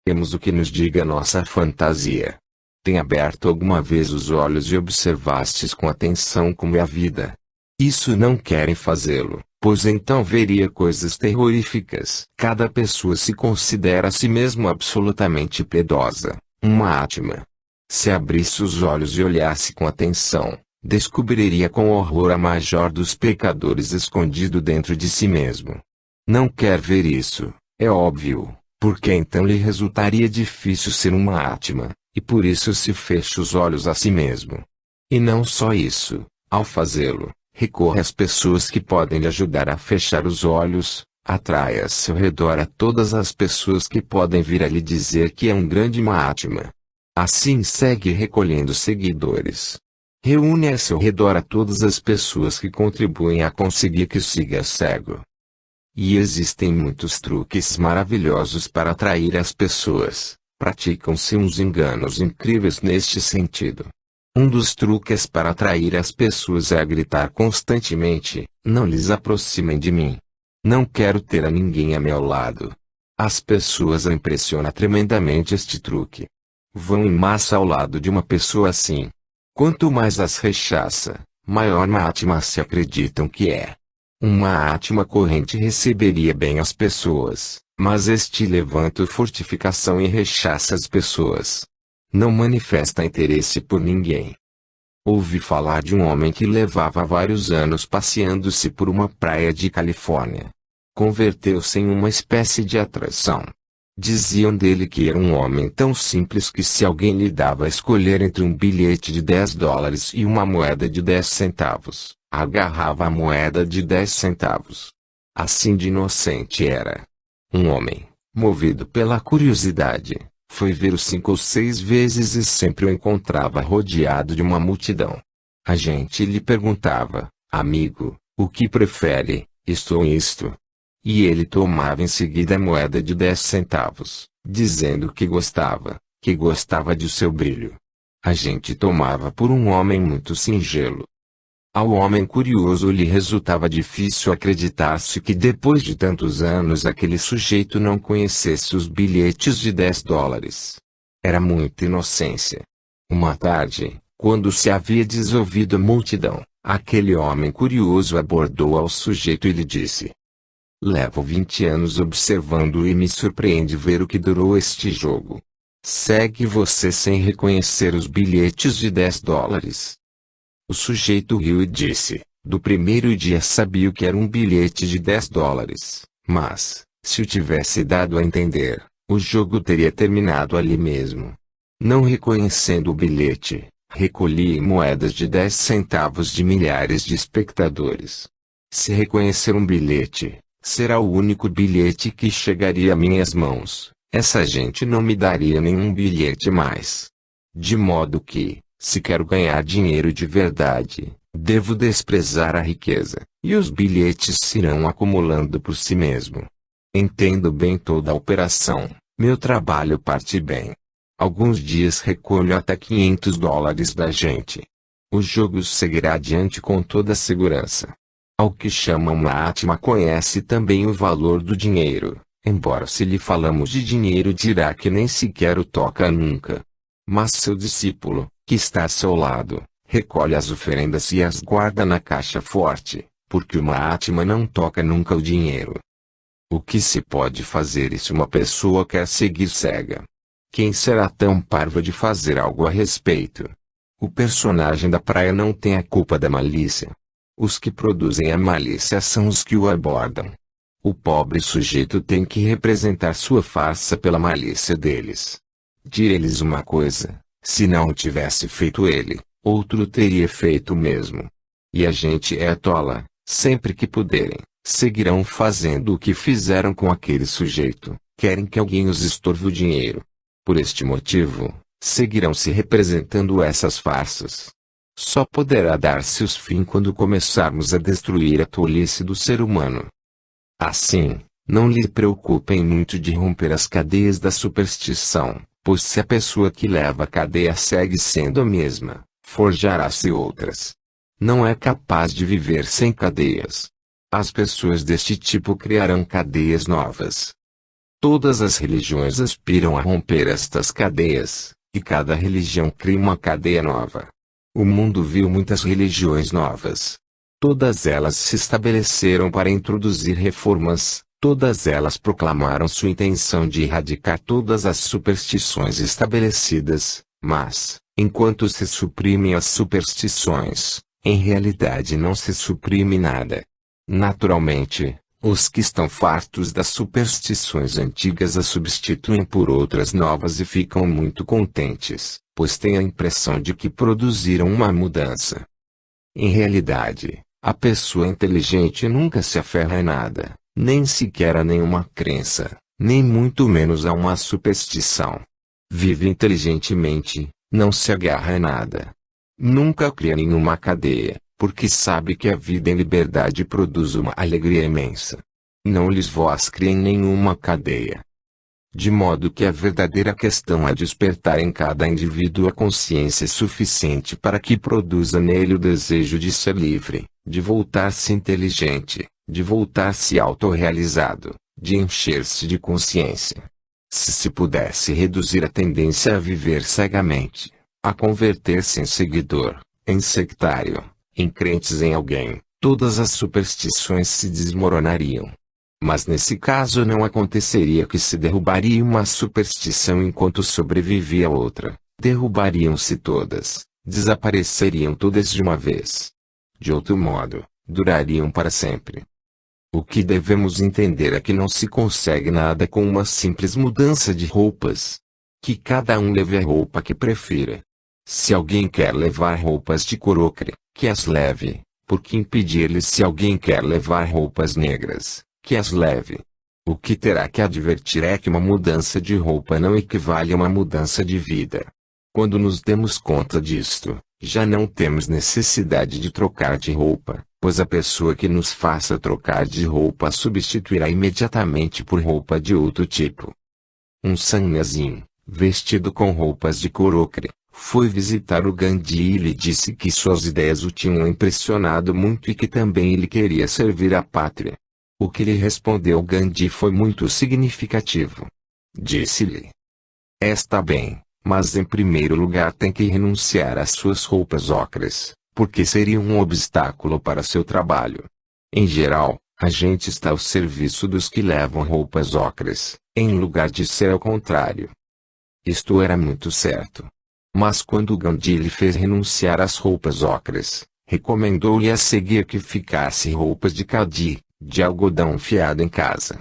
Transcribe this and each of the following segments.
Temos o que nos diga nossa fantasia. Tem aberto alguma vez os olhos e observastes com atenção como é a vida? Isso não querem fazê-lo, pois então veria coisas terroríficas. Cada pessoa se considera a si mesmo absolutamente piedosa, uma átma. Se abrisse os olhos e olhasse com atenção, descobriria com horror a maior dos pecadores escondido dentro de si mesmo. Não quer ver isso, é óbvio, porque então lhe resultaria difícil ser uma átma, e por isso se fecha os olhos a si mesmo. E não só isso, ao fazê-lo, recorre às pessoas que podem lhe ajudar a fechar os olhos, atrai a seu redor a todas as pessoas que podem vir a lhe dizer que é um grande Mahatma. Assim segue recolhendo seguidores. Reúne a seu redor a todas as pessoas que contribuem a conseguir que siga cego. E existem muitos truques maravilhosos para atrair as pessoas. Praticam-se uns enganos incríveis neste sentido. Um dos truques para atrair as pessoas é gritar constantemente: não lhes aproximem de mim. Não quero ter a ninguém a meu lado. As pessoas impressionam tremendamente este truque. Vão em massa ao lado de uma pessoa assim. Quanto mais as rechaça, maior Mahatma se acreditam que é. Uma Mahatma corrente receberia bem as pessoas, mas este levanta fortificação e rechaça as pessoas. Não manifesta interesse por ninguém. Ouvi falar de um homem que levava vários anos passeando-se por uma praia de Califórnia. Converteu-se em uma espécie de atração. Diziam dele que era um homem tão simples que se alguém lhe dava a escolher entre um bilhete de $10 e uma moeda de 10 centavos, agarrava a moeda de 10 centavos. Assim de inocente era. Um homem, movido pela curiosidade, foi ver-o 5 ou 6 vezes e sempre o encontrava rodeado de uma multidão. A gente lhe perguntava: amigo, o que prefere, isto ou isto? E ele tomava em seguida a moeda de 10 centavos, dizendo que gostava de seu brilho. A gente tomava por um homem muito singelo. Ao homem curioso lhe resultava difícil acreditar-se que depois de tantos anos aquele sujeito não conhecesse os bilhetes de $10. Era muita inocência. Uma tarde, quando se havia dissolvido a multidão, aquele homem curioso abordou ao sujeito e lhe disse: levo 20 anos observando e me surpreende ver o que durou este jogo. Segue você sem reconhecer os bilhetes de $10. O sujeito riu e disse: do primeiro dia sabia o que era um bilhete de $10, mas, se o tivesse dado a entender, o jogo teria terminado ali mesmo. Não reconhecendo o bilhete, recolhi moedas de 10 centavos de milhares de espectadores. Se reconhecer um bilhete, será o único bilhete que chegaria a minhas mãos. Essa gente não me daria nenhum bilhete mais. De modo que, se quero ganhar dinheiro de verdade, devo desprezar a riqueza, e os bilhetes se irão acumulando por si mesmo. Entendo bem toda a operação, meu trabalho parte bem. Alguns dias recolho até $500 da gente. O jogo seguirá adiante com toda a segurança. Ao que chamam Mahatma conhece também o valor do dinheiro, embora se lhe falamos de dinheiro dirá que nem sequer o toca nunca. Mas seu discípulo, que está a seu lado, recolhe as oferendas e as guarda na caixa forte, porque o Mahatma não toca nunca o dinheiro. O que se pode fazer se uma pessoa quer seguir cega? Quem será tão parvo de fazer algo a respeito? O personagem da praia não tem a culpa da malícia. Os que produzem a malícia são os que o abordam. O pobre sujeito tem que representar sua farsa pela malícia deles. Direi-lhes uma coisa: se não o tivesse feito ele, outro teria feito o mesmo. E a gente é tola, sempre que puderem, seguirão fazendo o que fizeram com aquele sujeito, querem que alguém os estorve o dinheiro. Por este motivo, seguirão se representando essas farsas. Só poderá dar-se os fim quando começarmos a destruir a tolice do ser humano. Assim, não lhe preocupem muito de romper as cadeias da superstição, pois se a pessoa que leva a cadeia segue sendo a mesma, forjará-se outras. Não é capaz de viver sem cadeias. As pessoas deste tipo criarão cadeias novas. Todas as religiões aspiram a romper estas cadeias, e cada religião cria uma cadeia nova. O mundo viu muitas religiões novas. Todas elas se estabeleceram para introduzir reformas, todas elas proclamaram sua intenção de erradicar todas as superstições estabelecidas, mas, enquanto se suprimem as superstições, em realidade não se suprime nada. Naturalmente, os que estão fartos das superstições antigas as substituem por outras novas e ficam muito contentes, pois têm a impressão de que produziram uma mudança. Em realidade, a pessoa inteligente nunca se aferra a nada, nem sequer a nenhuma crença, nem muito menos a uma superstição. Vive inteligentemente, não se agarra a nada. Nunca cria nenhuma cadeia, porque sabe que a vida em liberdade produz uma alegria imensa. Não lhes vós criem nenhuma cadeia. De modo que a verdadeira questão é despertar em cada indivíduo a consciência suficiente para que produza nele o desejo de ser livre, de voltar-se inteligente, de voltar-se autorrealizado, de encher-se de consciência. Se pudesse reduzir a tendência a viver cegamente, a converter-se em seguidor, em sectário, em crentes em alguém, todas as superstições se desmoronariam. Mas nesse caso não aconteceria que se derrubaria uma superstição enquanto sobrevivia outra, derrubariam-se todas, desapareceriam todas de uma vez. De outro modo, durariam para sempre. O que devemos entender é que não se consegue nada com uma simples mudança de roupas. Que cada um leve a roupa que prefira. Se alguém quer levar roupas de cor ocre, que as leve, por que impedir-lhe se alguém quer levar roupas negras, que as leve? O que terá que advertir é que uma mudança de roupa não equivale a uma mudança de vida. Quando nos demos conta disto, já não temos necessidade de trocar de roupa, pois a pessoa que nos faça trocar de roupa substituirá imediatamente por roupa de outro tipo. Um sannyasi, vestido com roupas de cor ocre, foi visitar o Gandhi e lhe disse que suas ideias o tinham impressionado muito e que também ele queria servir à pátria. O que lhe respondeu Gandhi foi muito significativo. Disse-lhe: está bem, mas em primeiro lugar tem que renunciar às suas roupas ocres, porque seria um obstáculo para seu trabalho. Em geral, a gente está ao serviço dos que levam roupas ocres, em lugar de ser ao contrário. Isto era muito certo. Mas quando Gandhi lhe fez renunciar às roupas ocres, recomendou-lhe a seguir que ficasse roupas de khadi, de algodão fiado em casa.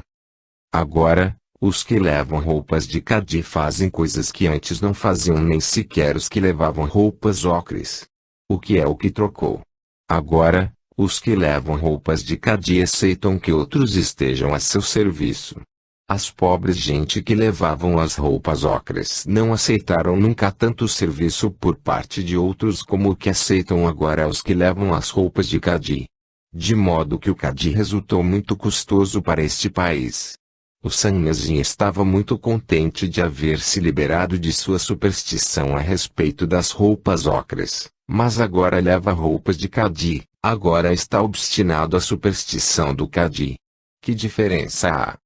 Agora, os que levam roupas de khadi fazem coisas que antes não faziam nem sequer os que levavam roupas ocres. O que é o que trocou? Agora, os que levam roupas de khadi aceitam que outros estejam a seu serviço. As pobres gente que levavam as roupas ocres não aceitaram nunca tanto serviço por parte de outros como o que aceitam agora os que levam as roupas de khadi. De modo que o khadi resultou muito custoso para este país. O sannyasi estava muito contente de haver se liberado de sua superstição a respeito das roupas ocres, mas agora leva roupas de khadi, agora está obstinado à superstição do khadi. Que diferença há?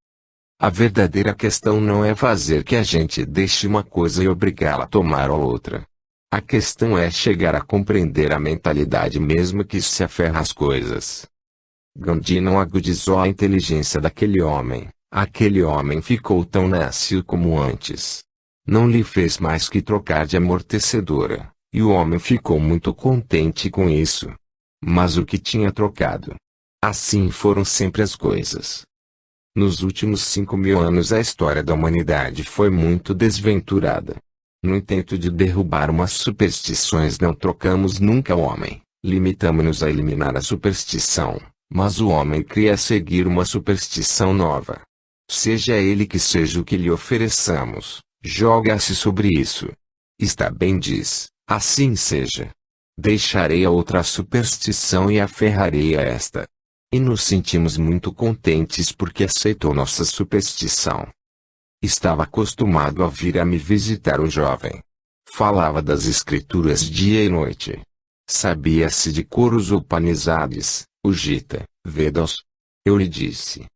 A verdadeira questão não é fazer que a gente deixe uma coisa e obrigá-la a tomar a outra. A questão é chegar a compreender a mentalidade mesmo que se aferra às coisas. Gandhi não agudizou a inteligência daquele homem. Aquele homem ficou tão nécio como antes. Não lhe fez mais que trocar de amortecedora, e o homem ficou muito contente com isso. Mas o que tinha trocado? Assim foram sempre as coisas. Nos últimos 5.000 anos a história da humanidade foi muito desventurada. No intento de derrubar umas superstições não trocamos nunca o homem, limitamo-nos a eliminar a superstição, mas o homem cria a seguir uma superstição nova. Seja ele que seja o que lhe ofereçamos, joga-se sobre isso. Está bem, diz, assim seja. Deixarei a outra superstição e aferrarei a esta. E nos sentimos muito contentes porque aceitou nossa superstição. Estava acostumado a vir a me visitar o jovem. Falava das escrituras dia e noite. Sabia-se de cor os Upanishads, o Gita, Vedas. Eu lhe disse: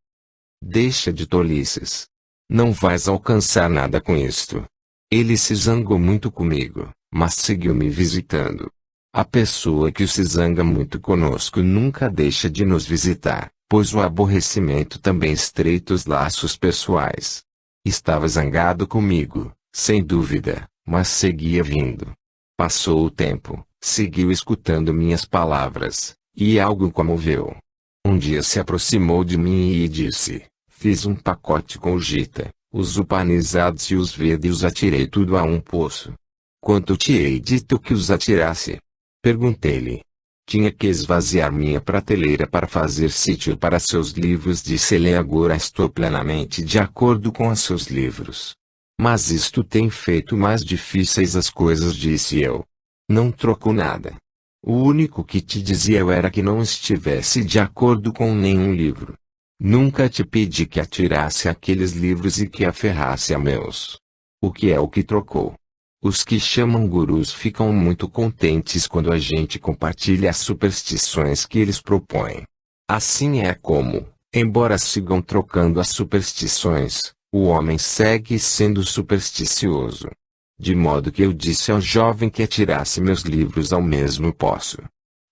deixa de tolices. Não vais alcançar nada com isto. Ele se zangou muito comigo, mas seguiu me visitando. A pessoa que se zanga muito conosco nunca deixa de nos visitar, pois o aborrecimento também estreita os laços pessoais. Estava zangado comigo, sem dúvida, mas seguia vindo. Passou o tempo, seguiu escutando minhas palavras, e algo o comoveu. Um dia se aproximou de mim e disse: fiz um pacote com o Gita, os upanizados e os Vedas e os atirei tudo a um poço. Quanto te hei dito que os atirasse? Perguntei-lhe. Tinha que esvaziar minha prateleira para fazer sítio para seus livros, disse-lhe. Agora estou plenamente de acordo com os seus livros. Mas isto tem feito mais difíceis as coisas, disse eu. Não trocou nada. O único que te dizia eu era que não estivesse de acordo com nenhum livro. Nunca te pedi que atirasse aqueles livros e que aferrasse a meus. O que é o que trocou? Os que chamam gurus ficam muito contentes quando a gente compartilha as superstições que eles propõem. Assim é como, embora sigam trocando as superstições, o homem segue sendo supersticioso. De modo que eu disse ao jovem que atirasse meus livros ao mesmo poço.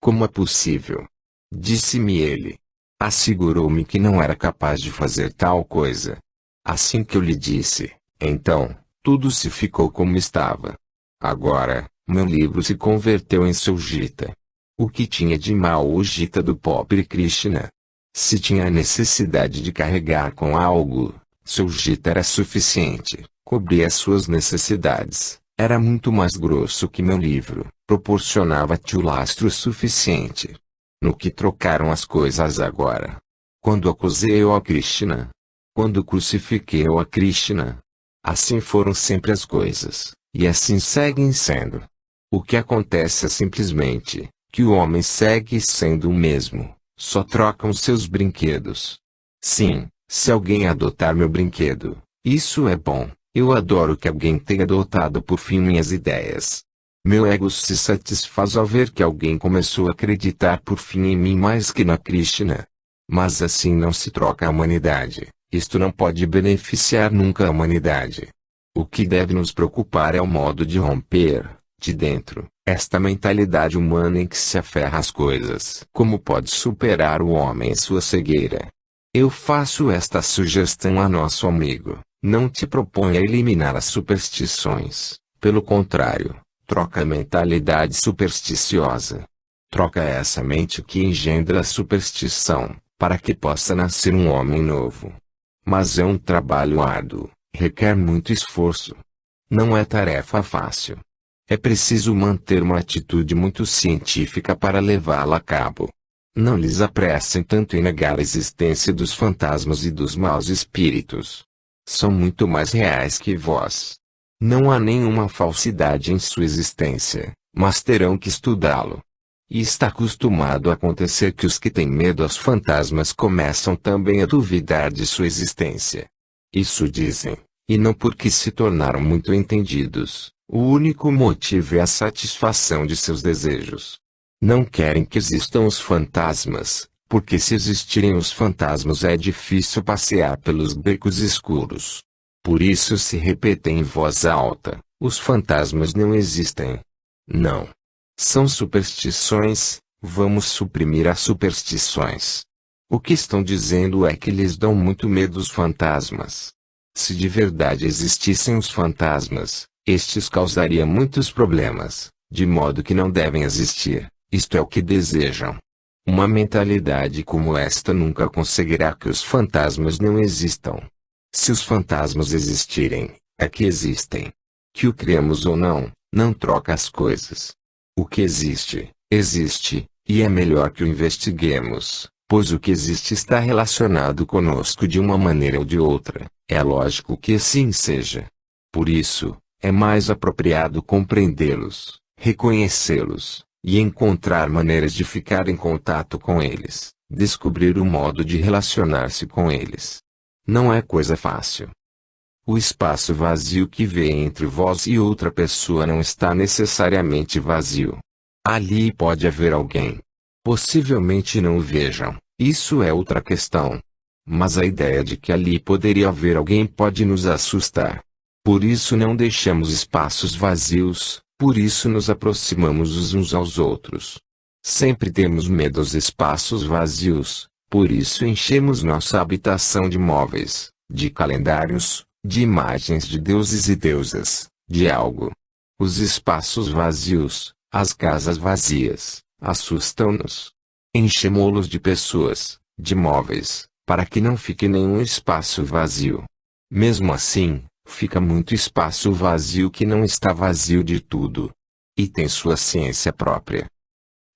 Como é possível? Disse-me ele. Assegurou-me que não era capaz de fazer tal coisa. Assim que eu lhe disse, então, tudo se ficou como estava. Agora, meu livro se converteu em seu Gita. O que tinha de mal o Gita do pobre Krishna? Se tinha a necessidade de carregar com algo, seu Gita era suficiente, cobria suas necessidades, era muito mais grosso que meu livro, proporcionava-te o lastro suficiente. No que trocaram as coisas agora? Quando acusei eu a Krishna? Quando crucifiquei eu a Krishna? Assim foram sempre as coisas, e assim seguem sendo. O que acontece é simplesmente, que o homem segue sendo o mesmo, só trocam seus brinquedos. Sim, se alguém adotar meu brinquedo, isso é bom, eu adoro que alguém tenha adotado por fim minhas ideias. Meu ego se satisfaz ao ver que alguém começou a acreditar por fim em mim mais que na Krishna. Mas assim não se troca a humanidade. Isto não pode beneficiar nunca a humanidade. O que deve nos preocupar é o modo de romper, de dentro, esta mentalidade humana em que se aferra às coisas. Como pode superar o homem em sua cegueira? Eu faço esta sugestão a nosso amigo: não te proponha eliminar as superstições. Pelo contrário, troca a mentalidade supersticiosa. Troca essa mente que engendra a superstição, para que possa nascer um homem novo. Mas é um trabalho árduo, requer muito esforço. Não é tarefa fácil. É preciso manter uma atitude muito científica para levá-la a cabo. Não lhes apressem tanto em negar a existência dos fantasmas e dos maus espíritos. São muito mais reais que vós. Não há nenhuma falsidade em sua existência, mas terão que estudá-lo. E está acostumado a acontecer que os que têm medo aos fantasmas começam também a duvidar de sua existência. Isso dizem, e não porque se tornaram muito entendidos, o único motivo é a satisfação de seus desejos. Não querem que existam os fantasmas, porque se existirem os fantasmas é difícil passear pelos becos escuros. Por isso se repetem em voz alta: os fantasmas não existem. Não. São superstições, vamos suprimir as superstições. O que estão dizendo é que lhes dão muito medo os fantasmas. Se de verdade existissem os fantasmas, estes causariam muitos problemas, de modo que não devem existir, isto é o que desejam. Uma mentalidade como esta nunca conseguirá que os fantasmas não existam. Se os fantasmas existirem, é que existem. Que o criamos ou não, não troca as coisas. O que existe, existe, e é melhor que o investiguemos, pois o que existe está relacionado conosco de uma maneira ou de outra. É lógico que assim seja. Por isso, é mais apropriado compreendê-los, reconhecê-los, e encontrar maneiras de ficar em contato com eles, descobrir o modo de relacionar-se com eles. Não é coisa fácil. O espaço vazio que vê entre vós e outra pessoa não está necessariamente vazio. Ali pode haver alguém. Possivelmente não o vejam, isso é outra questão. mas a ideia de que ali poderia haver alguém pode nos assustar. Por isso não deixamos espaços vazios, por isso nos aproximamos os uns aos outros. Sempre temos medo aos espaços vazios, por isso enchemos nossa habitação de móveis, de calendários, de imagens de deuses e deusas, de algo. Os espaços vazios, as casas vazias, assustam-nos. Enchemo-los de pessoas, de móveis, para que não fique nenhum espaço vazio. Mesmo assim, fica muito espaço vazio que não está vazio de tudo. E tem sua ciência própria.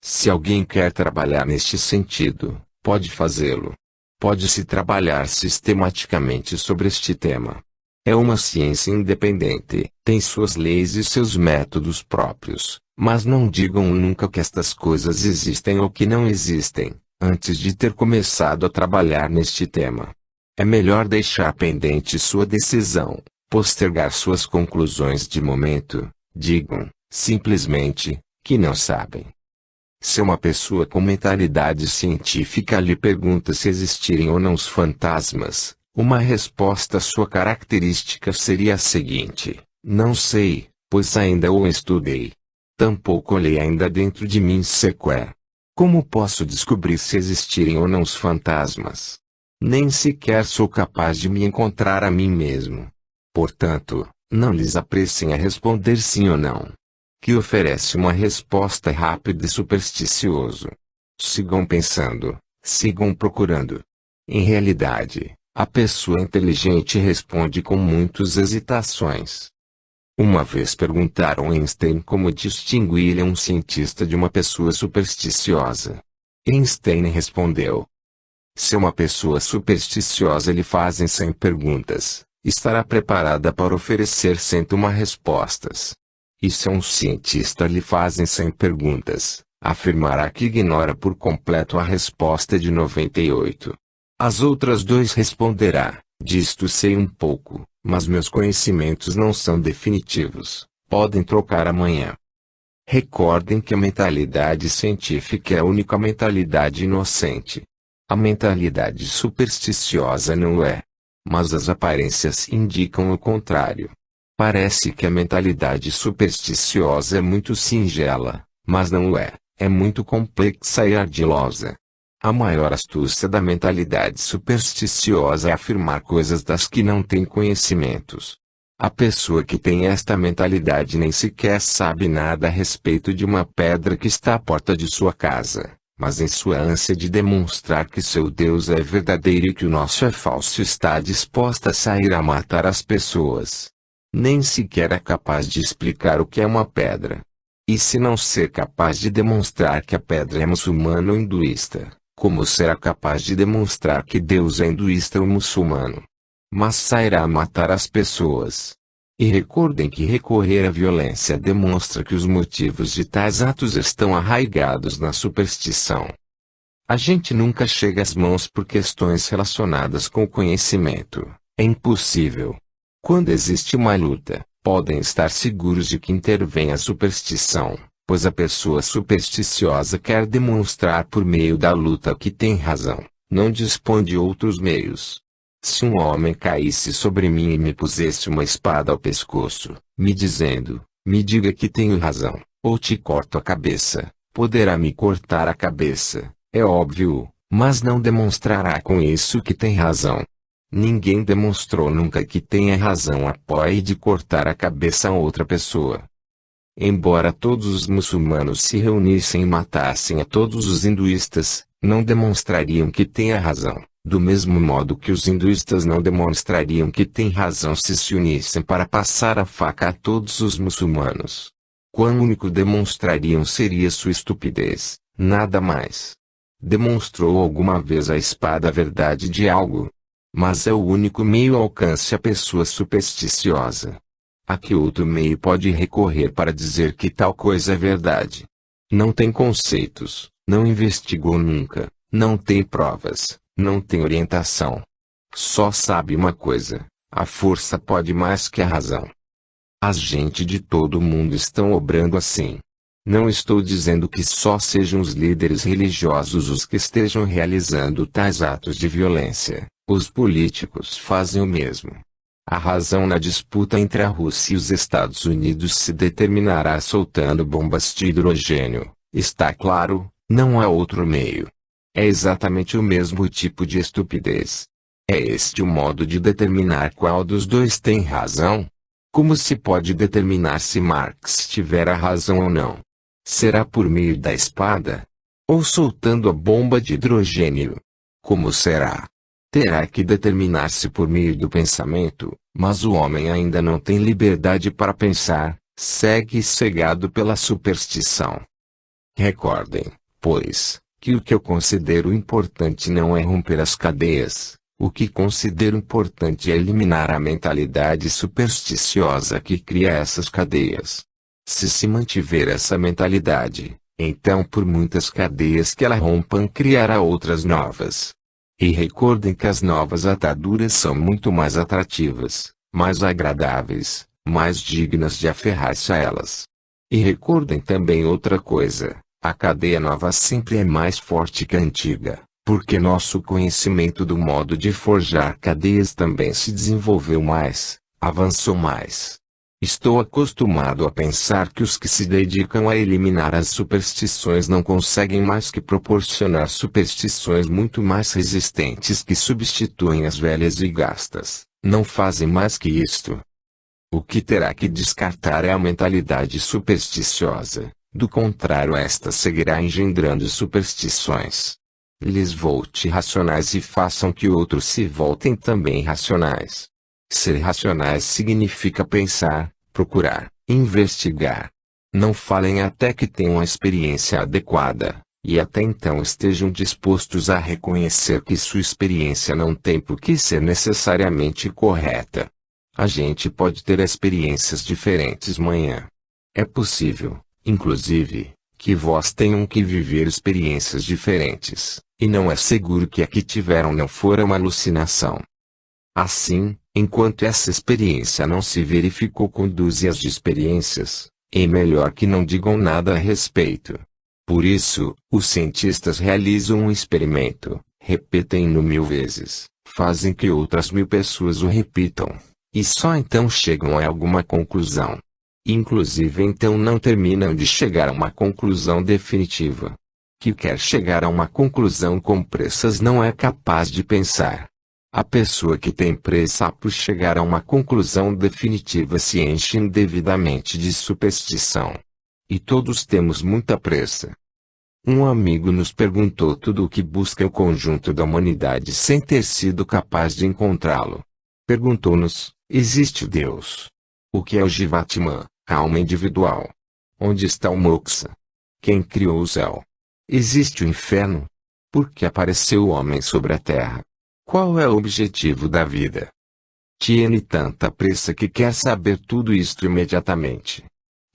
Se alguém quer trabalhar neste sentido, pode fazê-lo. Pode-se trabalhar sistematicamente sobre este tema. É uma ciência independente, tem suas leis e seus métodos próprios, mas não digam nunca que estas coisas existem ou que não existem, antes de ter começado a trabalhar neste tema. É melhor deixar pendente sua decisão, postergar suas conclusões de momento, digam, simplesmente, que não sabem. Se uma pessoa com mentalidade científica lhe pergunta se existirem ou não os fantasmas, uma resposta à sua característica seria a seguinte: não sei, pois ainda o estudei. Tampouco olhei ainda dentro de mim sequer. Como posso descobrir se existirem ou não os fantasmas? Nem sequer sou capaz de me encontrar a mim mesmo. Portanto, não lhes apressem a responder sim ou não. Que oferece uma resposta rápida e supersticioso. Sigam pensando, sigam procurando. Em realidade, a pessoa inteligente responde com muitas hesitações. Uma vez perguntaram a Einstein como distinguir um cientista de uma pessoa supersticiosa. Einstein respondeu: se uma pessoa supersticiosa lhe fazem 100 perguntas, estará preparada para oferecer 101 respostas. E se um cientista lhe fazem 100 perguntas, afirmará que ignora por completo a resposta de 98. As outras 2 responderá: disto sei um pouco, mas meus conhecimentos não são definitivos, podem trocar amanhã. Recordem que a mentalidade científica é a única mentalidade inocente. A mentalidade supersticiosa não é. Mas as aparências indicam o contrário. Parece que a mentalidade supersticiosa é muito singela, mas não é, é muito complexa e ardilosa. A maior astúcia da mentalidade supersticiosa é afirmar coisas das que não tem conhecimentos. A pessoa que tem esta mentalidade nem sequer sabe nada a respeito de uma pedra que está à porta de sua casa, mas em sua ânsia de demonstrar que seu Deus é verdadeiro e que o nosso é falso está disposta a sair a matar as pessoas. Nem sequer é capaz de explicar o que é uma pedra. E se não ser capaz de demonstrar que a pedra é muçulmana ou hinduísta, como será capaz de demonstrar que Deus é hinduísta ou muçulmano? Mas sairá a matar as pessoas. E recordem que recorrer à violência demonstra que os motivos de tais atos estão arraigados na superstição. A gente nunca chega às mãos por questões relacionadas com o conhecimento. É impossível. Quando existe uma luta, podem estar seguros de que intervém a superstição, pois a pessoa supersticiosa quer demonstrar por meio da luta que tem razão, não dispõe de outros meios. Se um homem caísse sobre mim e me pusesse uma espada ao pescoço, me dizendo, me diga que tenho razão, ou te corto a cabeça, poderá me cortar a cabeça, é óbvio, mas não demonstrará com isso que tem razão. Ninguém demonstrou nunca que tenha razão após de cortar a cabeça a outra pessoa. Embora todos os muçulmanos se reunissem e matassem a todos os hinduístas, não demonstrariam que tenha razão, do mesmo modo que os hinduístas não demonstrariam que têm razão se unissem para passar a faca a todos os muçulmanos. Quão único demonstrariam seria sua estupidez, nada mais. Demonstrou alguma vez a espada a verdade de algo? Mas é o único meio ao alcance a pessoa supersticiosa. A que outro meio pode recorrer para dizer que tal coisa é verdade? Não tem conceitos, não investigou nunca, não tem provas, não tem orientação. Só sabe uma coisa: a força pode mais que a razão. As gente de todo o mundo estão obrando assim. Não estou dizendo que só sejam os líderes religiosos os que estejam realizando tais atos de violência. Os políticos fazem o mesmo. A razão na disputa entre a Rússia e os Estados Unidos se determinará soltando bombas de hidrogênio, está claro, não há outro meio. É exatamente o mesmo tipo de estupidez. É este o modo de determinar qual dos dois tem razão? Como se pode determinar se Marx tiver a razão ou não? Será por meio da espada? Ou soltando a bomba de hidrogênio? Como será? Terá que determinar-se por meio do pensamento, mas o homem ainda não tem liberdade para pensar, segue cegado pela superstição. Recordem, pois, que o que eu considero importante não é romper as cadeias, o que considero importante é eliminar a mentalidade supersticiosa que cria essas cadeias. Se mantiver essa mentalidade, então por muitas cadeias que ela rompa criará outras novas. E recordem que as novas ataduras são muito mais atrativas, mais agradáveis, mais dignas de aferrar-se a elas. E recordem também outra coisa, a cadeia nova sempre é mais forte que a antiga, porque nosso conhecimento do modo de forjar cadeias também se desenvolveu mais, avançou mais. Estou acostumado a pensar que os que se dedicam a eliminar as superstições não conseguem mais que proporcionar superstições muito mais resistentes que substituem as velhas e gastas, não fazem mais que isto. O que terá que descartar é a mentalidade supersticiosa, do contrário esta seguirá engendrando superstições. Lhes volte racionais e façam que outros se voltem também racionais. Ser racionais significa pensar, procurar, investigar. Não falem até que tenham a experiência adequada, e até então estejam dispostos a reconhecer que sua experiência não tem por que ser necessariamente correta. A gente pode ter experiências diferentes amanhã. É possível, inclusive, que vós tenham que viver experiências diferentes, e não é seguro que a que tiveram não fora uma alucinação. Assim, enquanto essa experiência não se verificou conduze as de experiências, é melhor que não digam nada a respeito. Por isso, os cientistas realizam um experimento, repetem-no 1000 vezes, fazem que outras 1000 pessoas o repitam, e só então chegam a alguma conclusão. Inclusive então não terminam de chegar a uma conclusão definitiva. Que quer chegar a uma conclusão com pressas não é capaz de pensar. A pessoa que tem pressa por chegar a uma conclusão definitiva se enche indevidamente de superstição. E todos temos muita pressa. Um amigo nos perguntou tudo o que busca o conjunto da humanidade sem ter sido capaz de encontrá-lo. Perguntou-nos, existe Deus? O que é o Jivatman, a alma individual? Onde está o Moksha? Quem criou o céu? Existe o inferno? Por que apareceu o homem sobre a terra? Qual é o objetivo da vida? Tiene tanta pressa que quer saber tudo isto imediatamente.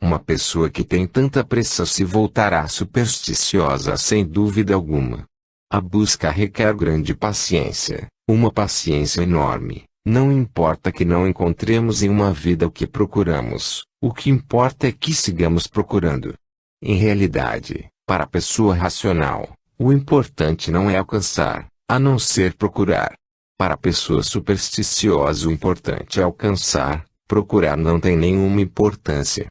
Uma pessoa que tem tanta pressa se voltará supersticiosa sem dúvida alguma. A busca requer grande paciência, uma paciência enorme. Não importa que não encontremos em uma vida o que procuramos, o que importa é que sigamos procurando. Em realidade, para a pessoa racional, o importante não é alcançar, a não ser procurar. Para a pessoa supersticiosa o importante é alcançar, procurar não tem nenhuma importância.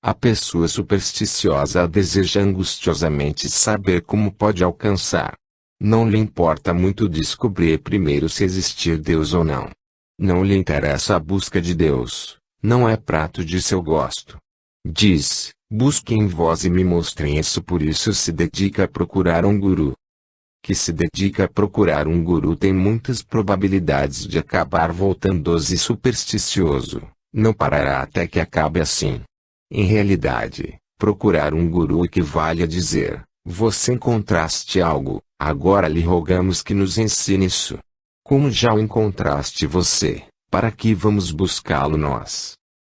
A pessoa supersticiosa deseja angustiosamente saber como pode alcançar. Não lhe importa muito descobrir primeiro se existir Deus ou não. Não lhe interessa a busca de Deus, não é prato de seu gosto. Diz, busquem em vós e me mostrem isso, por isso se dedica a procurar um guru. Que se dedica a procurar um guru tem muitas probabilidades de acabar voltando-se supersticioso, não parará até que acabe assim. Em realidade, procurar um guru equivale a dizer, você encontraste algo, agora lhe rogamos que nos ensine isso. Como já o encontraste você, para que vamos buscá-lo nós?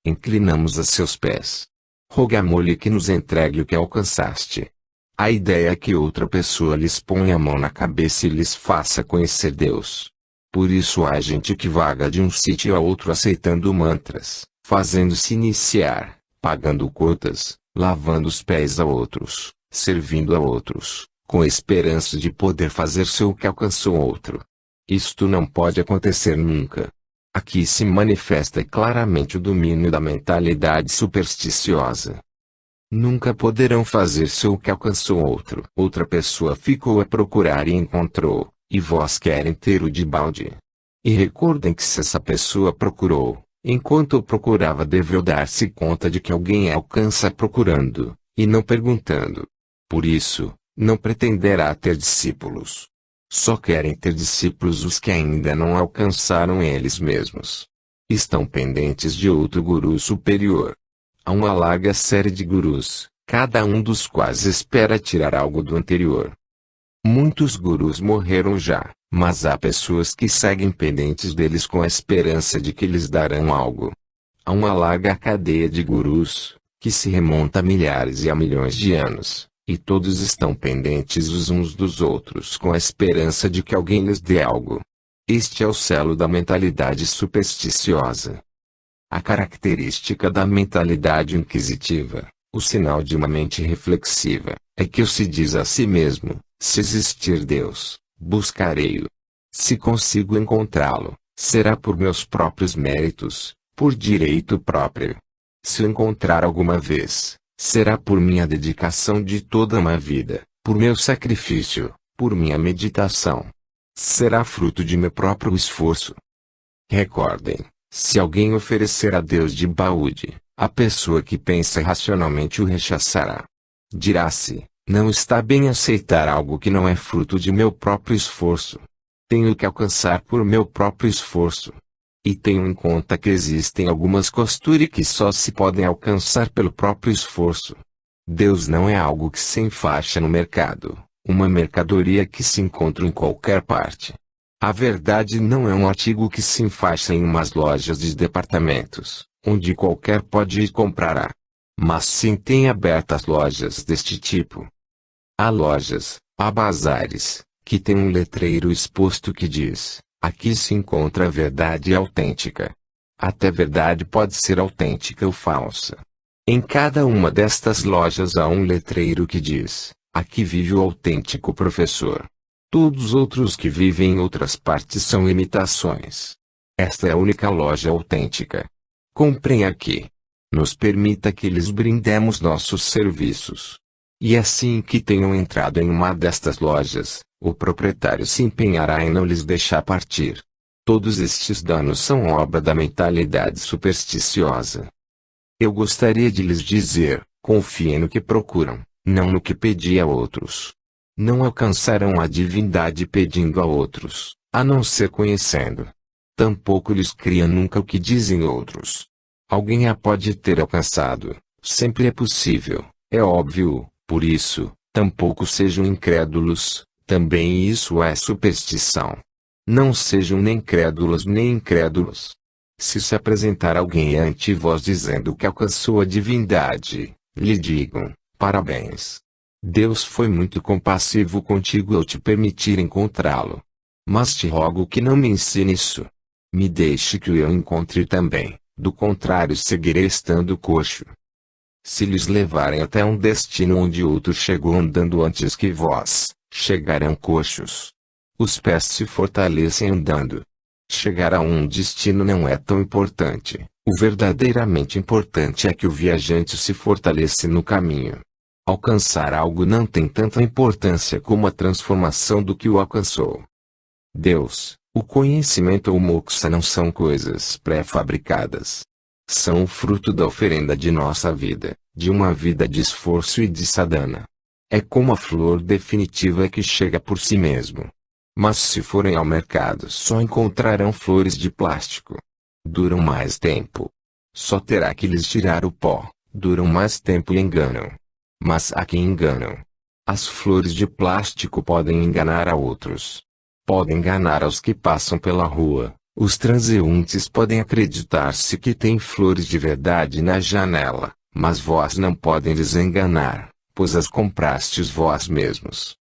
Inclinamos a seus pés. Rogamo-lhe que nos entregue o que alcançaste. A ideia é que outra pessoa lhes ponha a mão na cabeça e lhes faça conhecer Deus. Por isso há gente que vaga de um sítio a outro aceitando mantras, fazendo-se iniciar, pagando cotas, lavando os pés a outros, servindo a outros, com a esperança de poder fazer-se o que alcançou outro. Isto não pode acontecer nunca. Aqui se manifesta claramente o domínio da mentalidade supersticiosa. Nunca poderão fazer-se o que alcançou outro. Outra pessoa ficou a procurar e encontrou, e vós querem ter o de balde. E recordem que se essa pessoa procurou, enquanto procurava deveu dar-se conta de que alguém alcança procurando, e não perguntando. Por isso, não pretenderá ter discípulos. Só querem ter discípulos os que ainda não alcançaram eles mesmos. Estão pendentes de outro guru superior. Há uma larga série de gurus, cada um dos quais espera tirar algo do anterior. Muitos gurus morreram já, mas há pessoas que seguem pendentes deles com a esperança de que lhes darão algo. Há uma larga cadeia de gurus, que se remonta a milhares e a milhões de anos, e todos estão pendentes uns dos outros com a esperança de que alguém lhes dê algo. Este é o selo da mentalidade supersticiosa. A característica da mentalidade inquisitiva, o sinal de uma mente reflexiva, é que se diz a si mesmo: se existir Deus, buscarei-o. Se consigo encontrá-lo, será por meus próprios méritos, por direito próprio. Se o encontrar alguma vez, será por minha dedicação de toda uma vida, por meu sacrifício, por minha meditação. Será fruto de meu próprio esforço. Recordem, se alguém oferecer a Deus de balde, a pessoa que pensa racionalmente o rechaçará. Dirá-se: não está bem aceitar algo que não é fruto de meu próprio esforço. Tenho que alcançar por meu próprio esforço. E tenho em conta que existem algumas costuras que só se podem alcançar pelo próprio esforço. Deus não é algo que se enfaixa no mercado, uma mercadoria que se encontra em qualquer parte. A verdade não é um artigo que se enfaixa em umas lojas de departamentos, onde qualquer pode ir comprará. Mas sim tem abertas lojas deste tipo. Há lojas, há bazares, que tem um letreiro exposto que diz: aqui se encontra a verdade autêntica. Até verdade pode ser autêntica ou falsa. Em cada uma destas lojas há um letreiro que diz: aqui vive o autêntico professor. Todos os outros que vivem em outras partes são imitações. Esta é a única loja autêntica. Comprem aqui. Nos permita que lhes brindemos nossos serviços. E assim que tenham entrado em uma destas lojas, o proprietário se empenhará em não lhes deixar partir. Todos estes danos são obra da mentalidade supersticiosa. Eu gostaria de lhes dizer: confiem no que procuram, não no que pedi a outros. Não alcançarão a divindade pedindo a outros, a não ser conhecendo. Tampouco lhes cria nunca o que dizem outros. Alguém a pode ter alcançado, sempre é possível, é óbvio, por isso, tampouco sejam incrédulos, também isso é superstição. Não sejam nem crédulos nem incrédulos. Se apresentar alguém ante vós dizendo que alcançou a divindade, lhe digam: parabéns. Deus foi muito compassivo contigo ao te permitir encontrá-lo. Mas te rogo que não me ensine isso. Me deixe que eu encontre também, do contrário seguirei estando coxo. Se lhes levarem até um destino onde outro chegou andando antes que vós, chegarão coxos. Os pés se fortalecem andando. Chegar a um destino não é tão importante, o verdadeiramente importante é que o viajante se fortaleça no caminho. Alcançar algo não tem tanta importância como a transformação do que o alcançou. Deus, o conhecimento ou o moksha não são coisas pré-fabricadas. São o fruto da oferenda de nossa vida, de uma vida de esforço e de sadhana. É como a flor definitiva que chega por si mesmo. Mas se forem ao mercado só encontrarão flores de plástico. Duram mais tempo. Só terá que lhes tirar o pó, duram mais tempo e enganam. Mas há quem enganam. As flores de plástico podem enganar a outros. Podem enganar aos que passam pela rua. Os transeuntes podem acreditar-se que têm flores de verdade na janela, mas vós não podem lhes enganar, pois as comprastes vós mesmos.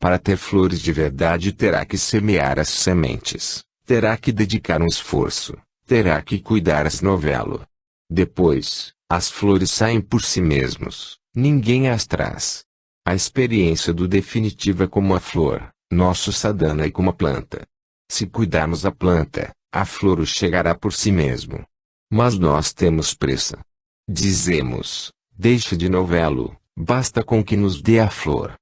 Para ter flores de verdade terá que semear as sementes, terá que dedicar um esforço, terá que cuidar as novelo. Depois, as flores saem por si mesmos. Ninguém as traz. A experiência do definitivo é como a flor, nosso sadhana é como a planta. Se cuidarmos da planta, a flor chegará por si mesmo. Mas nós temos pressa. Dizemos, deixe de novelo, basta com que nos dê a flor.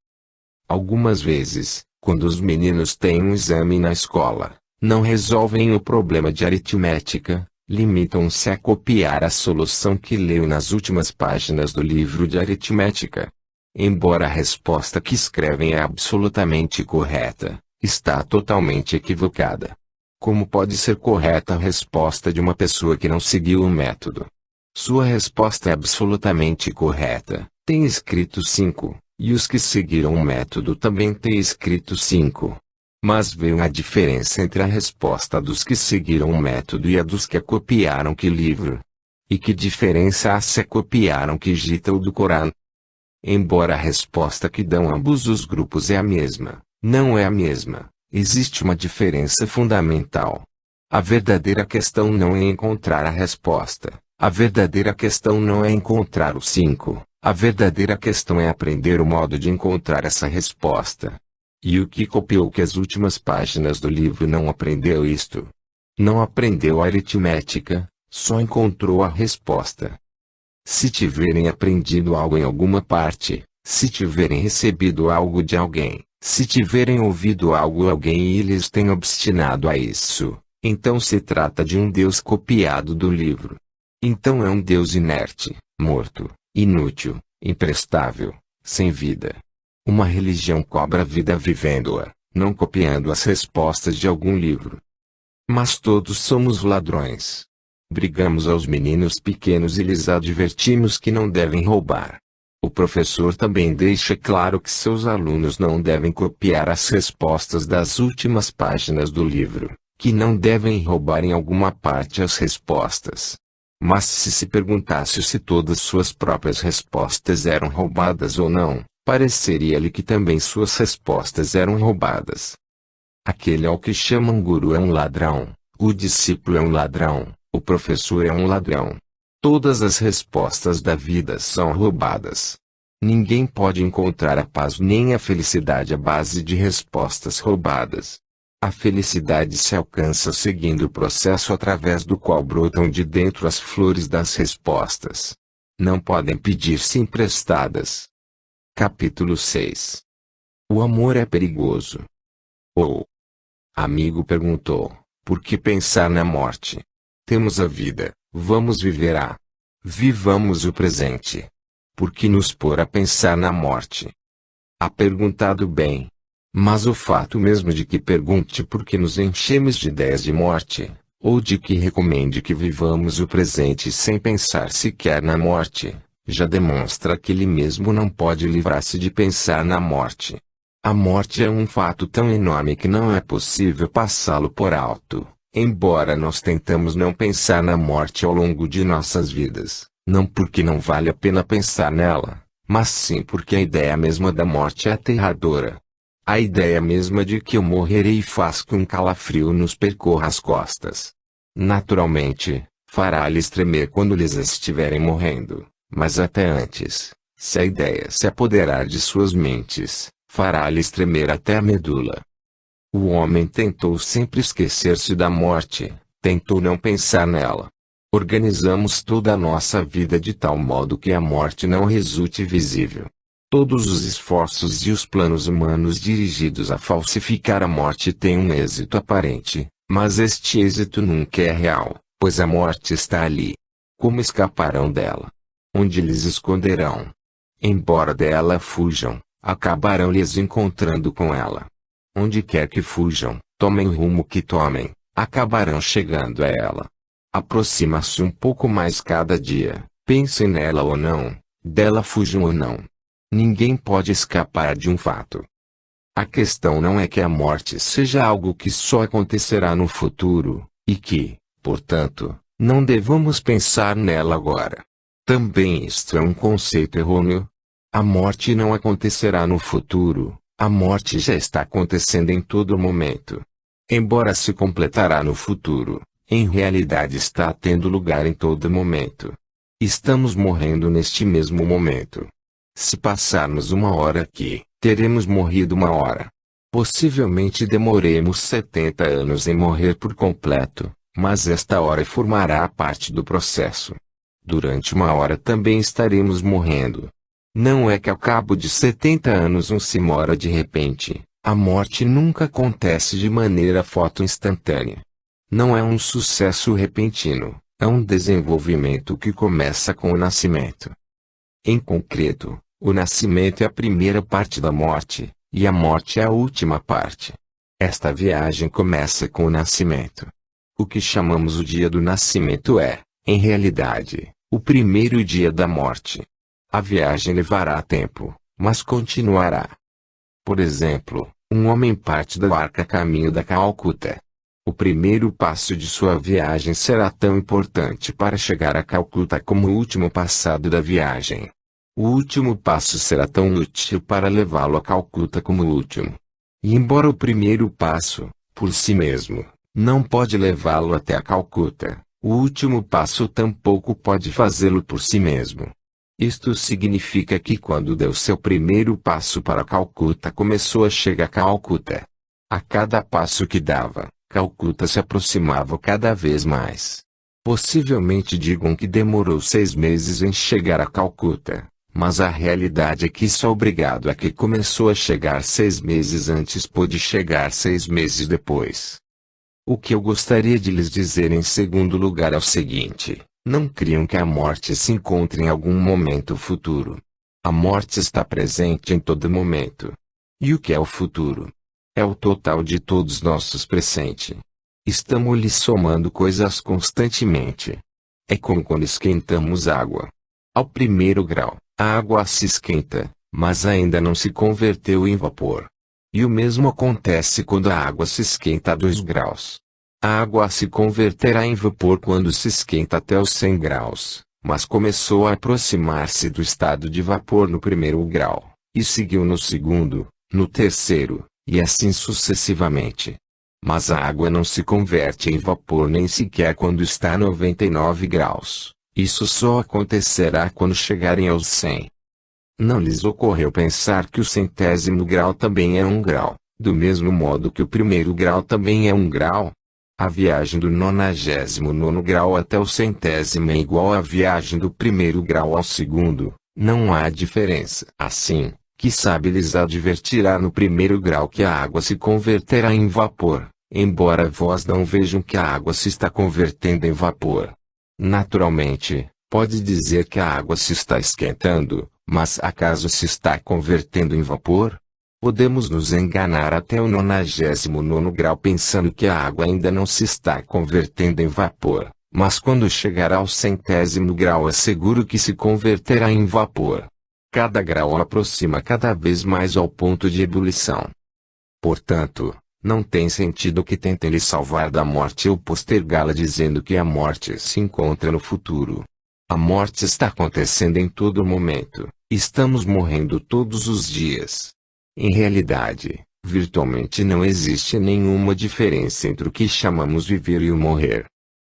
Algumas vezes, quando os meninos têm um exame na escola, não resolvem o problema de aritmética, limitam-se a copiar a solução que leu nas últimas páginas do livro de aritmética. Embora a resposta que escrevem é absolutamente correta, está totalmente equivocada. Como pode ser correta a resposta de uma pessoa que não seguiu o método? Sua resposta é absolutamente correta, tem escrito 5, e os que seguiram o método também têm escrito 5. Mas veio a diferença entre a resposta dos que seguiram o método e a dos que a copiaram que livro. E que diferença há se a copiaram que Gita ou do Corão? Embora a resposta que dão ambos os grupos é a mesma, não é a mesma, existe uma diferença fundamental. A verdadeira questão não é encontrar a resposta, a verdadeira questão não é encontrar o 5, a verdadeira questão é aprender o modo de encontrar essa resposta. E o que copiou que as últimas páginas do livro não aprendeu isto? Não aprendeu a aritmética, só encontrou a resposta. Se tiverem aprendido algo em alguma parte, se tiverem recebido algo de alguém, se tiverem ouvido algo de alguém e lhes tenham obstinado a isso, então se trata de um Deus copiado do livro. Então é um Deus inerte, morto, inútil, imprestável, sem vida. Uma religião cobra a vida vivendo-a, não copiando as respostas de algum livro. Mas todos somos ladrões. Brigamos aos meninos pequenos e lhes advertimos que não devem roubar. O professor também deixa claro que seus alunos não devem copiar as respostas das últimas páginas do livro, que não devem roubar em alguma parte as respostas. Mas se perguntasse se todas suas próprias respostas eram roubadas ou não, pareceria-lhe que também suas respostas eram roubadas. Aquele ao que chamam guru é um ladrão, o discípulo é um ladrão, o professor é um ladrão. Todas as respostas da vida são roubadas. Ninguém pode encontrar a paz nem a felicidade à base de respostas roubadas. A felicidade se alcança seguindo o processo através do qual brotam de dentro as flores das respostas. Não podem pedir-se emprestadas. Capítulo 6. O amor é perigoso. O amigo perguntou, por que pensar na morte? Temos a vida, vamos viver. Vivamos o presente. Por que nos pôr a pensar na morte? Ha perguntado bem. Mas o fato mesmo de que pergunte por que nos enchemos de ideias de morte, ou de que recomende que vivamos o presente sem pensar sequer na morte, já demonstra que ele mesmo não pode livrar-se de pensar na morte. A morte é um fato tão enorme que não é possível passá-lo por alto, embora nós tentamos não pensar na morte ao longo de nossas vidas, não porque não vale a pena pensar nela, mas sim porque a ideia mesma da morte é aterradora. A ideia mesma de que eu morrerei faz com que um calafrio nos percorra as costas. Naturalmente, fará-lhes tremer quando lhes estiverem morrendo, mas até antes, se a ideia se apoderar de suas mentes, fará-lhes tremer até a medula. O homem tentou sempre esquecer-se da morte, tentou não pensar nela. Organizamos toda a nossa vida de tal modo que a morte não resulte visível. Todos os esforços e os planos humanos dirigidos a falsificar a morte têm um êxito aparente, mas este êxito nunca é real, pois a morte está ali. Como escaparão dela? Onde lhes esconderão? Embora dela fujam, acabarão lhes encontrando com ela. Onde quer que fujam, tomem o rumo que tomem, acabarão chegando a ela. Aproxima-se um pouco mais cada dia, pensem nela ou não, dela fujam ou não. Ninguém pode escapar de um fato. A questão não é que a morte seja algo que só acontecerá no futuro, e que, portanto, não devamos pensar nela agora. Também isto é um conceito errôneo. A morte não acontecerá no futuro, a morte já está acontecendo em todo momento. Embora se completará no futuro, em realidade está tendo lugar em todo momento. Estamos morrendo neste mesmo momento. Se passarmos uma hora aqui, teremos morrido uma hora. Possivelmente demoremos 70 anos em morrer por completo, mas esta hora formará parte do processo. Durante uma hora também estaremos morrendo. Não é que ao cabo de 70 anos se mora de repente. A morte nunca acontece de maneira instantânea. Não é um sucesso repentino, é um desenvolvimento que começa com o nascimento. Em concreto, o nascimento é a primeira parte da morte, e a morte é a última parte. Esta viagem começa com o nascimento. O que chamamos o dia do nascimento é, em realidade, o primeiro dia da morte. A viagem levará tempo, mas continuará. Por exemplo, um homem parte da barca a caminho da Calcutá. O primeiro passo de sua viagem será tão importante para chegar a Calcutá como o último passado da viagem. O último passo será tão útil para levá-lo a Calcutá como o último. E embora o primeiro passo, por si mesmo, não pode levá-lo até a Calcutá, o último passo tampouco pode fazê-lo por si mesmo. Isto significa que quando deu seu primeiro passo para Calcutá começou a chegar a Calcutá. A cada passo que dava, Calcutá se aproximava cada vez mais. Possivelmente digam que demorou 6 meses em chegar a Calcutá, mas a realidade é que só obrigado a que começou a chegar 6 meses antes pôde chegar 6 meses depois. O que eu gostaria de lhes dizer em segundo lugar é o seguinte: não criam que a morte se encontre em algum momento futuro. A morte está presente em todo momento. E o que é o futuro? É o total de todos nossos presentes. Estamos lhe somando coisas constantemente. É como quando esquentamos água. Ao primeiro grau, a água se esquenta, mas ainda não se converteu em vapor. E o mesmo acontece quando a água se esquenta a 2 graus. A água se converterá em vapor quando se esquenta até os 100 graus, mas começou a aproximar-se do estado de vapor no primeiro grau, e seguiu no segundo, no terceiro, e assim sucessivamente. Mas a água não se converte em vapor nem sequer quando está a 99 graus. Isso só acontecerá quando chegarem aos 100. Não lhes ocorreu pensar que o 100º grau também é 1 grau, do mesmo modo que o primeiro grau também é 1 grau? A viagem do 99º grau até o 100º é igual à viagem do primeiro grau ao segundo, não há diferença. Assim, que sabe lhes advertirá no primeiro grau que a água se converterá em vapor, embora vós não vejam que a água se está convertendo em vapor. Naturalmente, pode dizer que a água se está esquentando, mas acaso se está convertendo em vapor? Podemos nos enganar até o 99º grau pensando que a água ainda não se está convertendo em vapor, mas quando chegar ao 100º grau é seguro que se converterá em vapor. Cada grau aproxima cada vez mais ao ponto de ebulição. Portanto, não tem sentido que tentem lhe salvar da morte ou postergá-la dizendo que a morte se encontra no futuro. A morte está acontecendo em todo momento, estamos morrendo todos os dias. Em realidade, virtualmente não existe nenhuma diferença entre o que chamamos viver e o morrer.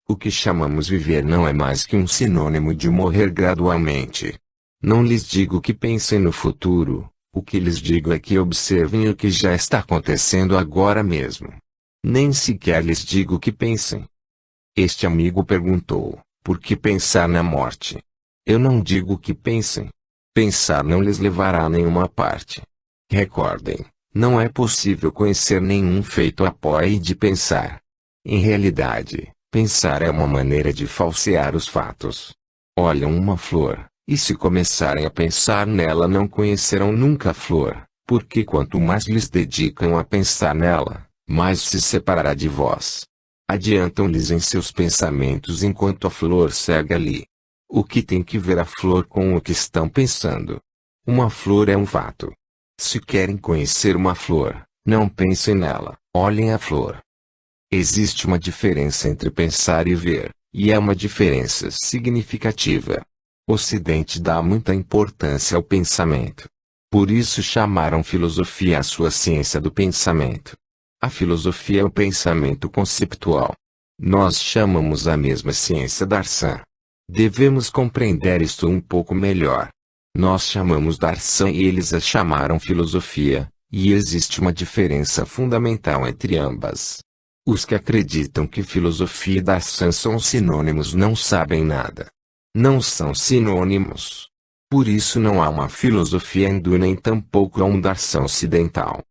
O que chamamos viver não é mais que um sinônimo de morrer gradualmente. Não lhes digo que pensem no futuro, o que lhes digo é que observem o que já está acontecendo agora mesmo. Nem sequer lhes digo que pensem. Este amigo perguntou, por que pensar na morte? Eu não digo que pensem. Pensar não lhes levará a nenhuma parte. Recordem, não é possível conhecer nenhum feito após de pensar. Em realidade, pensar é uma maneira de falsear os fatos. Olham uma flor, e se começarem a pensar nela não conhecerão nunca a flor, porque quanto mais lhes dedicam a pensar nela, mais se separará de vós. Adiantam-lhes em seus pensamentos enquanto a flor segue ali. O que tem que ver a flor com o que estão pensando? Uma flor é um fato. Se querem conhecer uma flor, não pensem nela, olhem a flor. Existe uma diferença entre pensar e ver, e é uma diferença significativa. O Ocidente dá muita importância ao pensamento. Por isso chamaram filosofia a sua ciência do pensamento. A filosofia é o pensamento conceptual. Nós chamamos a mesma ciência Darshan. Devemos compreender isto um pouco melhor. Nós chamamos Darshan e eles a chamaram filosofia, E existe uma diferença fundamental entre ambas. Os que acreditam que filosofia e Darshan são sinônimos não sabem nada. Não são sinônimos. Por isso não há uma filosofia hindu nem tampouco há um Darshan ocidental.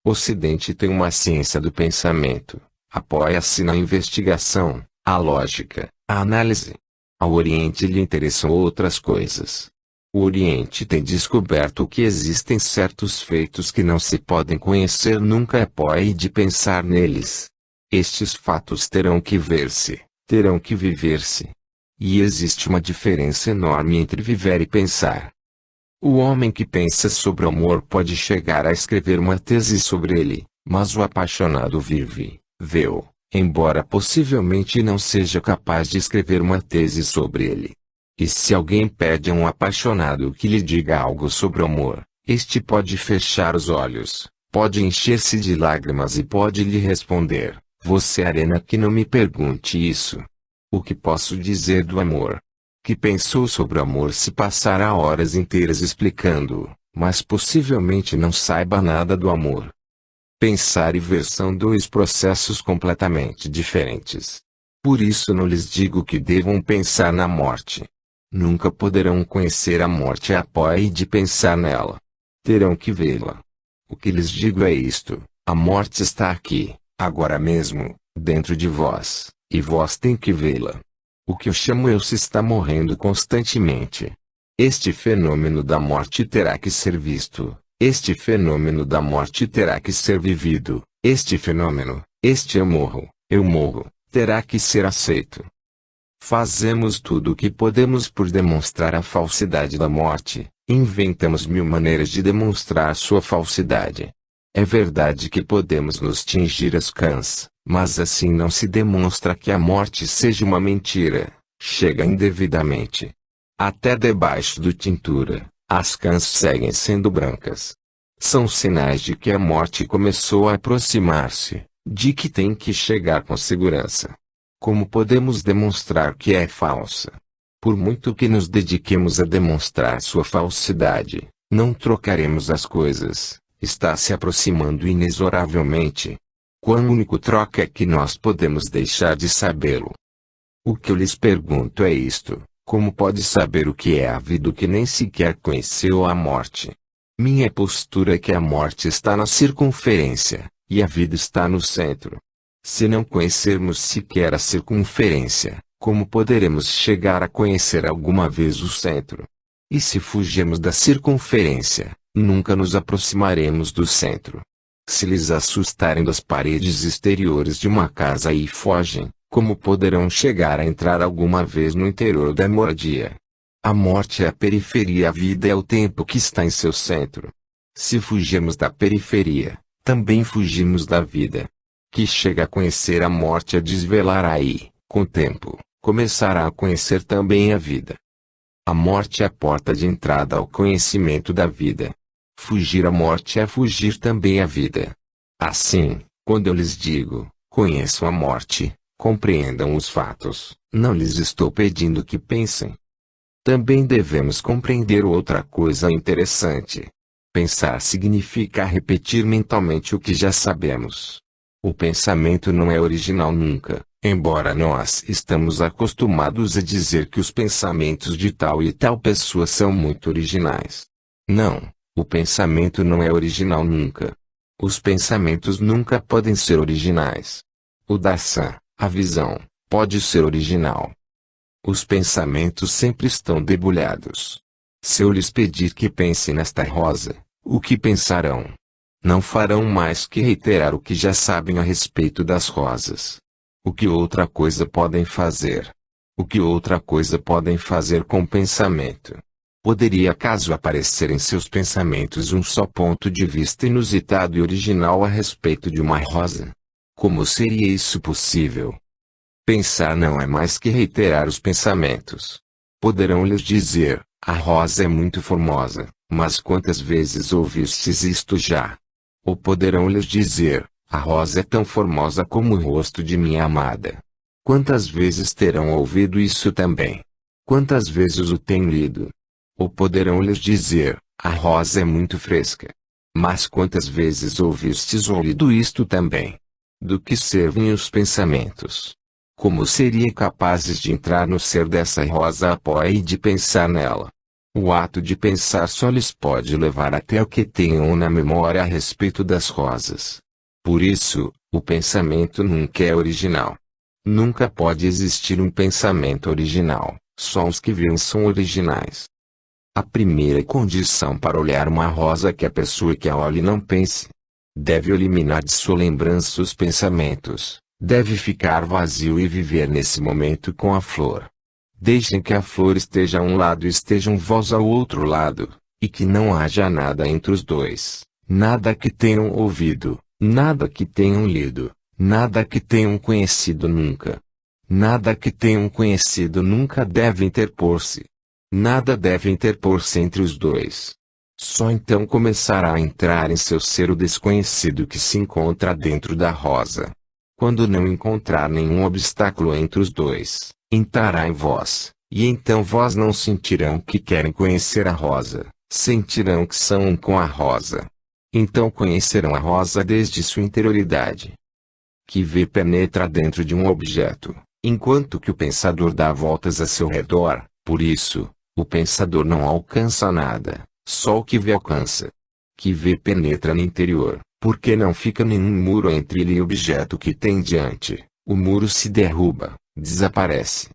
O Ocidente tem uma ciência do pensamento, apoia-se na investigação, a lógica, a análise. Ao Oriente lhe interessam outras coisas. O Oriente tem descoberto que existem certos feitos que não se podem conhecer nunca apoie de pensar neles. Estes fatos terão que ver-se, terão que viver-se. E existe uma diferença enorme entre viver e pensar. O homem que pensa sobre o amor pode chegar a escrever uma tese sobre ele, mas o apaixonado vive, vê-o, embora possivelmente não seja capaz de escrever uma tese sobre ele. E se alguém pede a um apaixonado que lhe diga algo sobre o amor, este pode fechar os olhos, pode encher-se de lágrimas e pode lhe responder: você Arena que não me pergunte isso. O que posso dizer do amor? Que pensou sobre o amor se passará horas inteiras explicando-o, mas possivelmente não saiba nada do amor. Pensar e ver são dois processos completamente diferentes. Por isso não lhes digo que devam pensar na morte. Nunca poderão conhecer a morte a apoio de pensar nela. Terão que vê-la. O que lhes digo é isto: a morte está aqui, agora mesmo, dentro de vós, e vós tem que vê-la. O que eu chamo eu se está morrendo constantemente. Este fenômeno da morte terá que ser visto, este fenômeno da morte terá que ser vivido, este fenômeno, este eu morro, terá que ser aceito. Fazemos tudo o que podemos por demonstrar a falsidade da morte, inventamos mil maneiras de demonstrar sua falsidade. É verdade que podemos nos tingir as cãs, mas assim não se demonstra que a morte seja uma mentira, chega indevidamente. Até debaixo do tintura, as cãs seguem sendo brancas. São sinais de que a morte começou a aproximar-se, de que tem que chegar com segurança. Como podemos demonstrar que é falsa? Por muito que nos dediquemos a demonstrar sua falsidade, não trocaremos as coisas, está se aproximando inexoravelmente. Quão único troca é que nós podemos deixar de sabê-lo? O que eu lhes pergunto é isto: como pode saber o que é a vida que nem sequer conheceu a morte? Minha postura é que a morte está na circunferência, e a vida está no centro. Se não conhecermos sequer a circunferência, como poderemos chegar a conhecer alguma vez o centro? E se fugirmos da circunferência, nunca nos aproximaremos do centro. Se lhes assustarem das paredes exteriores de uma casa e fogem, como poderão chegar a entrar alguma vez no interior da moradia? A morte é a periferia, a vida é o tempo que está em seu centro. Se fugirmos da periferia, também fugimos da vida. Que chega a conhecer a morte a desvelar aí, com o tempo, começará a conhecer também a vida. A morte é a porta de entrada ao conhecimento da vida. Fugir à morte é fugir também à vida. Assim, quando eu lhes digo, conheçam a morte, compreendam os fatos, não lhes estou pedindo que pensem. Também devemos compreender outra coisa interessante. Pensar significa repetir mentalmente o que já sabemos. O pensamento não é original nunca, embora nós estamos acostumados a dizer que os pensamentos de tal e tal pessoa são muito originais. Não, o pensamento não é original nunca. Os pensamentos nunca podem ser originais. O Darshan, a visão, pode ser original. Os pensamentos sempre estão debulhados. Se eu lhes pedir que pensem nesta rosa, o que pensarão? Não farão mais que reiterar o que já sabem a respeito das rosas. O que outra coisa podem fazer? O que outra coisa podem fazer com o pensamento? Poderia acaso aparecer em seus pensamentos um só ponto de vista inusitado e original a respeito de uma rosa? Como seria isso possível? Pensar não é mais que reiterar os pensamentos. Poderão lhes dizer: a rosa é muito formosa, mas quantas vezes ouvistes isto já? Ou poderão lhes dizer: a rosa é tão formosa como o rosto de minha amada. Quantas vezes terão ouvido isso também? Quantas vezes o têm lido? Ou poderão lhes dizer: a rosa é muito fresca. Mas quantas vezes ouvistes ou lido isto também? Do que servem os pensamentos? Como seria capazes de entrar no ser dessa rosa apó e de pensar nela? O ato de pensar só lhes pode levar até o que tenham na memória a respeito das rosas. Por isso, o pensamento nunca é original. Nunca pode existir um pensamento original, só os que vêm são originais. A primeira condição para olhar uma rosa é que a pessoa que a olhe não pense. Deve eliminar de sua lembrança os pensamentos, deve ficar vazio e viver nesse momento com a flor. Deixem que a flor esteja a um lado e estejam vós ao outro lado, e que não haja nada entre os dois, nada que tenham ouvido, nada que tenham lido, nada que tenham conhecido nunca. Nada que tenham conhecido nunca deve interpor-se. Nada deve interpor-se entre os dois. Só então começará a entrar em seu ser o desconhecido que se encontra dentro da rosa. Quando não encontrar nenhum obstáculo entre os dois, entrará em vós, e então vós não sentirão que querem conhecer a rosa, sentirão que são um com a rosa. Então conhecerão a rosa desde sua interioridade. Que vê penetra dentro de um objeto, enquanto que o pensador dá voltas a seu redor, por isso, o pensador não alcança nada, só o que vê alcança. Que vê penetra no interior, porque não fica nenhum muro entre ele e o objeto que tem diante, o muro se derruba, desaparece.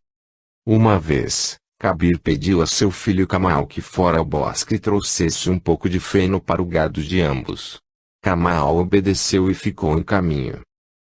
Uma vez, Kabir pediu a seu filho Kamal que fora ao bosque e trouxesse um pouco de feno para o gado de ambos. Kamal obedeceu e ficou em caminho.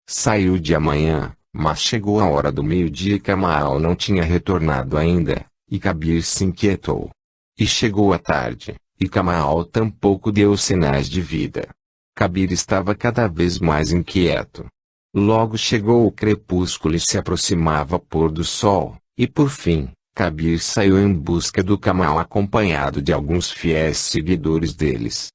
Saiu de manhã, mas chegou a hora do meio-dia e Kamal não tinha retornado ainda, e Kabir se inquietou. E chegou a tarde, e Kamal tampouco deu sinais de vida. Kabir estava cada vez mais inquieto. Logo chegou o crepúsculo e se aproximava pôr do sol, e por fim, Kabir saiu em busca do Kamal acompanhado de alguns fiéis seguidores deles.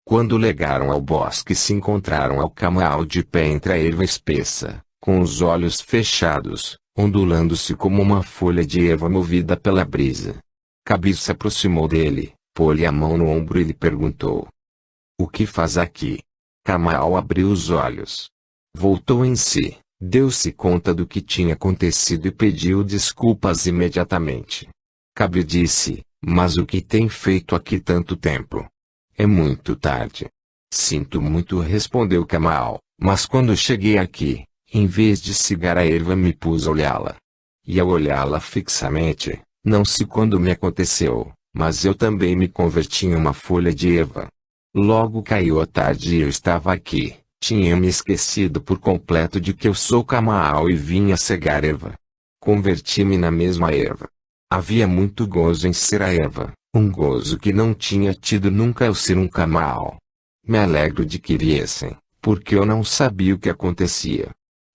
Quando legaram ao bosque se encontraram ao Kamal de pé entre a erva espessa, com os olhos fechados, ondulando-se como uma folha de erva movida pela brisa. Kabir se aproximou dele, pôs-lhe a mão no ombro e lhe perguntou: "O que faz aqui?" Kamal abriu os olhos. Voltou em si, deu-se conta do que tinha acontecido e pediu desculpas imediatamente. Kabir disse: "Mas o que tem feito aqui tanto tempo? É muito tarde." "Sinto muito", respondeu Kamal, "mas quando cheguei aqui, em vez de cigar a erva me pus a olhá-la. E ao olhá-la fixamente, não sei quando me aconteceu, mas eu também me converti em uma folha de erva. Logo caiu a tarde e eu estava aqui, tinha me esquecido por completo de que eu sou Kamal e vinha cegar erva. Converti-me na mesma erva. Havia muito gozo em ser a erva, um gozo que não tinha tido nunca ao ser um Kamal. Me alegro de que viessem, porque eu não sabia o que acontecia.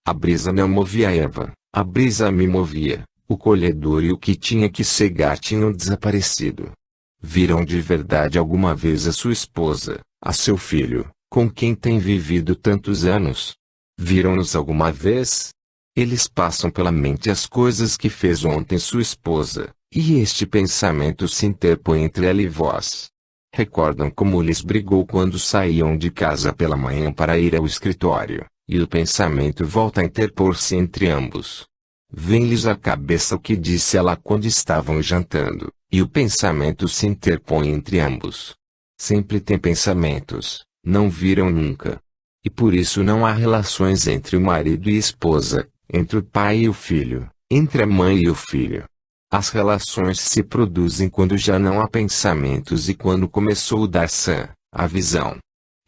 A brisa não movia a erva, a brisa me movia, o colhedor e o que tinha que cegar tinham desaparecido." "Viram de verdade alguma vez a sua esposa, a seu filho, com quem tem vivido tantos anos? Viram-nos alguma vez? Eles passam pela mente as coisas que fez ontem sua esposa, e este pensamento se interpõe entre ela e vós. Recordam como lhes brigou quando saíam de casa pela manhã para ir ao escritório, e o pensamento volta a interpor-se entre ambos. Vem-lhes à cabeça o que disse ela quando estavam jantando, e o pensamento se interpõe entre ambos. Sempre tem pensamentos, não viram nunca. E por isso não há relações entre o marido e esposa, entre o pai e o filho, entre a mãe e o filho. As relações se produzem quando já não há pensamentos e quando começou o darshan, a visão.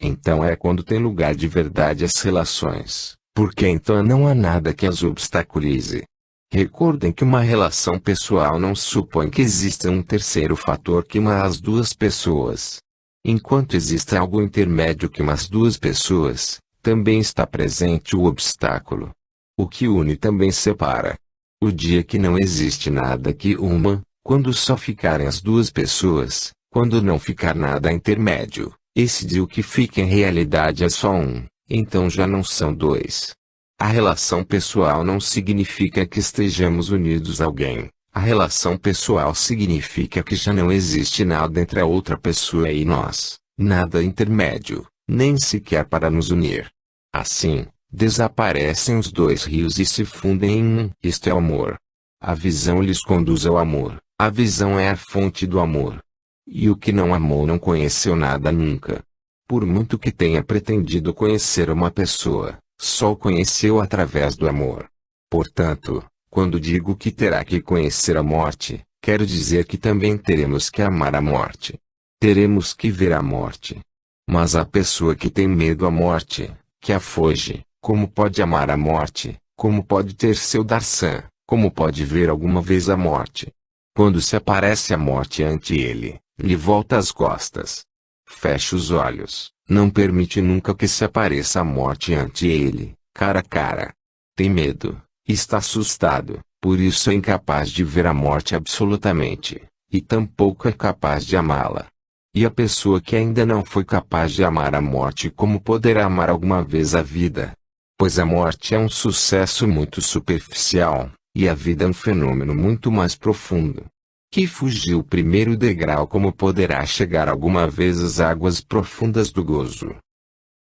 Então é quando tem lugar de verdade as relações, porque então não há nada que as obstaculize. Recordem que uma relação pessoal não supõe que exista um terceiro fator que uma as duas pessoas. Enquanto existe algo intermédio que uma as duas pessoas, também está presente o obstáculo. O que une também separa. O dia que não existe nada que uma, quando só ficarem as duas pessoas, quando não ficar nada intermédio, esse dia o que fica em realidade é só um, então já não são dois. A relação pessoal não significa que estejamos unidos a alguém. A relação pessoal significa que já não existe nada entre a outra pessoa e nós. nada intermédio, nem sequer para nos unir. Assim, desaparecem os dois rios e se fundem em um. Isto é o amor. A visão lhes conduz ao amor. A visão é a fonte do amor. E o que não amou não conheceu nada nunca. Por muito que tenha pretendido conhecer uma pessoa, só o conheceu através do amor. Portanto, quando digo que terá que conhecer a morte, quero dizer que também teremos que amar a morte. Teremos que ver a morte. Mas a pessoa que tem medo à morte, que a foge, como pode amar a morte? Como pode ter seu darshan? Como pode ver alguma vez a morte? Quando se aparece a morte ante ele, lhe volta as costas. Fecha os olhos, não permite nunca que se apareça a morte ante ele, cara a cara. Tem medo, está assustado, por isso é incapaz de ver a morte absolutamente, e tampouco é capaz de amá-la. E a pessoa que ainda não foi capaz de amar a morte, como poderá amar alguma vez a vida? Pois a morte é um sucesso muito superficial, e a vida é um fenômeno muito mais profundo. Que fugiu o primeiro degrau, como poderá chegar alguma vez às águas profundas do gozo?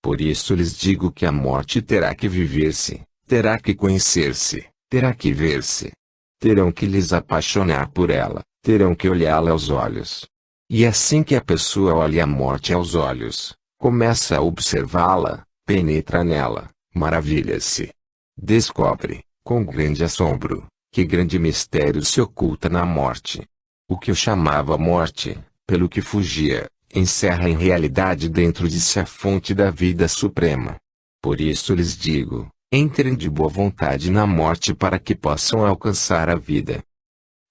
Por isso lhes digo que a morte terá que viver-se, terá que conhecer-se, terá que ver-se. Terão que lhes apaixonar por ela, terão que olhá-la aos olhos. E assim que a pessoa olha a morte aos olhos, começa a observá-la, penetra nela, maravilha-se. Descobre, com grande assombro, que grande mistério se oculta na morte. O que eu chamava morte, pelo que fugia, encerra em realidade dentro de si a fonte da vida suprema. Por isso lhes digo, entrem de boa vontade na morte para que possam alcançar a vida.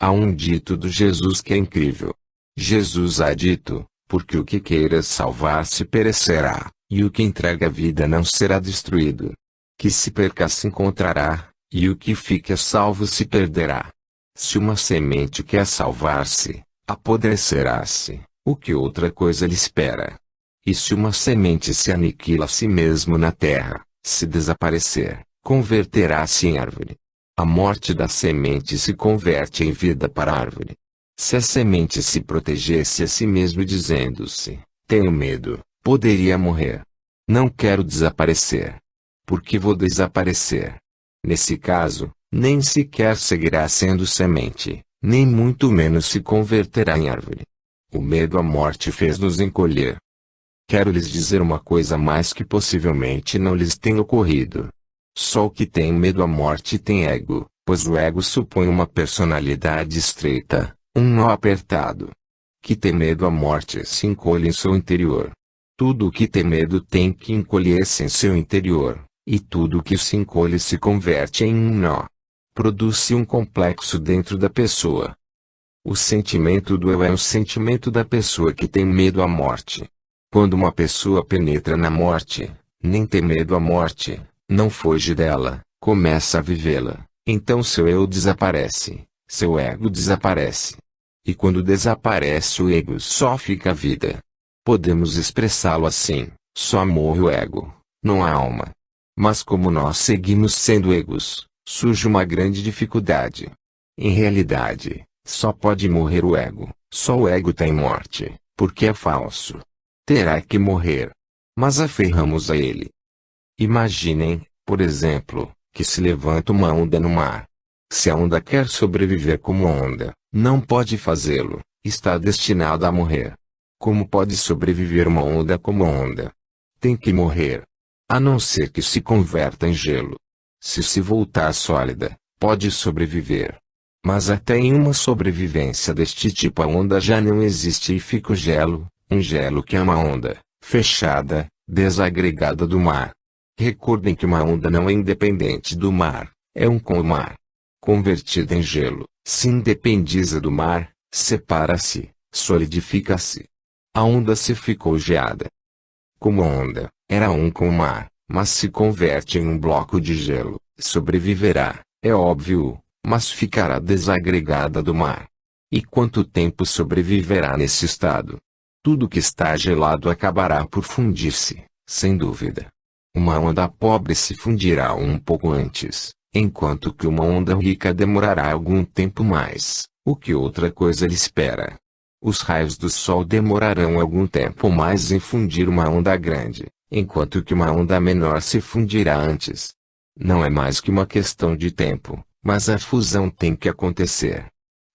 Há um dito do Jesus que é incrível. Jesus há dito, porque o que queira salvar-se perecerá, e o que entrega a vida não será destruído. Que se perca se encontrará, e o que fica salvo se perderá. Se uma semente quer salvar-se, apodrecerá-se, o que outra coisa lhe espera? E se uma semente se aniquila a si mesmo na terra, se desaparecer, converterá-se em árvore. A morte da semente se converte em vida para a árvore. Se a semente se protegesse a si mesmo dizendo-se, tenho medo, poderia morrer. Não quero desaparecer. Porque vou desaparecer. Nesse caso, nem sequer seguirá sendo semente, nem muito menos se converterá em árvore. O medo à morte fez-nos encolher. Quero lhes dizer uma coisa mais que possivelmente não lhes tenha ocorrido. Só o que tem medo à morte tem ego, pois o ego supõe uma personalidade estreita, um nó apertado. Que tem medo à morte se encolhe em seu interior. Tudo o que tem medo tem que encolher-se em seu interior, e tudo o que se encolhe se converte em um nó. Produz-se um complexo dentro da pessoa. O sentimento do eu é o sentimento da pessoa que tem medo à morte. Quando uma pessoa penetra na morte, nem tem medo à morte, não foge dela, começa a vivê-la, então seu eu desaparece, seu ego desaparece. E quando desaparece o ego só fica a vida. Podemos expressá-lo assim, só morre o ego, não há alma. Mas como nós seguimos sendo egos, surge uma grande dificuldade. Em realidade, só pode morrer o ego, só o ego tem morte, porque é falso. Terá que morrer. Mas aferramos a ele. Imaginem, por exemplo, que se levanta uma onda no mar. Se a onda quer sobreviver como onda, não pode fazê-lo, está destinada a morrer. Como pode sobreviver uma onda como onda? Tem que morrer. A não ser que se converta em gelo. Se voltar sólida, pode sobreviver. Mas até em uma sobrevivência deste tipo a onda já não existe e fica o gelo, um gelo que é uma onda, fechada, desagregada do mar. Recordem que uma onda não é independente do mar, é um com o mar. Convertida em gelo, se independiza do mar, separa-se, solidifica-se. A onda se ficou geada. Como onda, era um com o mar, mas se converte em um bloco de gelo, sobreviverá, é óbvio, mas ficará desagregada do mar. E quanto tempo sobreviverá nesse estado? Tudo que está gelado acabará por fundir-se, sem dúvida. Uma onda pobre se fundirá um pouco antes, enquanto que uma onda rica demorará algum tempo mais, o que outra coisa lhe espera. Os raios do sol demorarão algum tempo mais em fundir uma onda grande, enquanto que uma onda menor se fundirá antes. Não é mais que uma questão de tempo, mas a fusão tem que acontecer.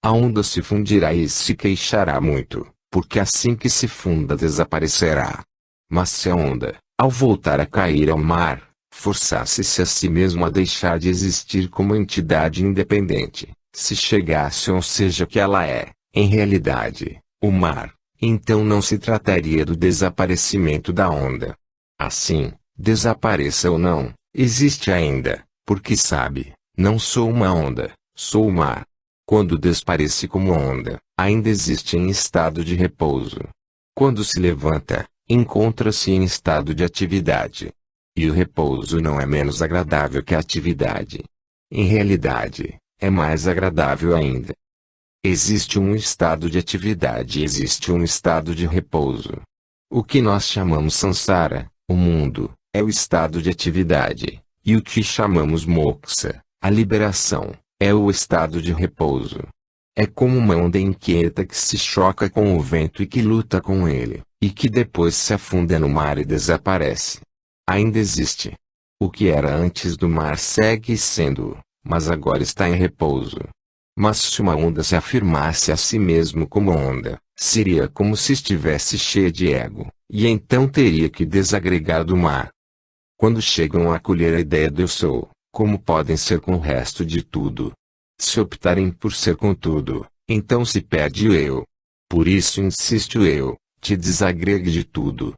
A onda se fundirá e se queixará muito, porque assim que se funda desaparecerá. Mas se a onda, ao voltar a cair ao mar, forçasse-se a si mesmo a deixar de existir como entidade independente, se chegasse ou seja que ela é, em realidade, o mar, então não se trataria do desaparecimento da onda. Assim, desapareça ou não, existe ainda, porque sabe, não sou uma onda, sou o mar. Quando desaparece como onda, ainda existe em estado de repouso. Quando se levanta, encontra-se em estado de atividade. E o repouso não é menos agradável que a atividade. Em realidade, é mais agradável ainda. Existe um estado de atividade e existe um estado de repouso. O que nós chamamos samsara, o mundo, é o estado de atividade, e o que chamamos moksha, a liberação, é o estado de repouso. É como uma onda inquieta que se choca com o vento e que luta com ele, e que depois se afunda no mar e desaparece. Ainda existe. O que era antes do mar segue sendo, mas agora está em repouso. Mas se uma onda se afirmasse a si mesmo como onda, seria como se estivesse cheia de ego, e então teria que desagregar do mar. Quando chegam a acolher a ideia do eu sou, como podem ser com o resto de tudo? Se optarem por ser com tudo, então se perde o eu. Por isso insiste o eu, te desagregue de tudo.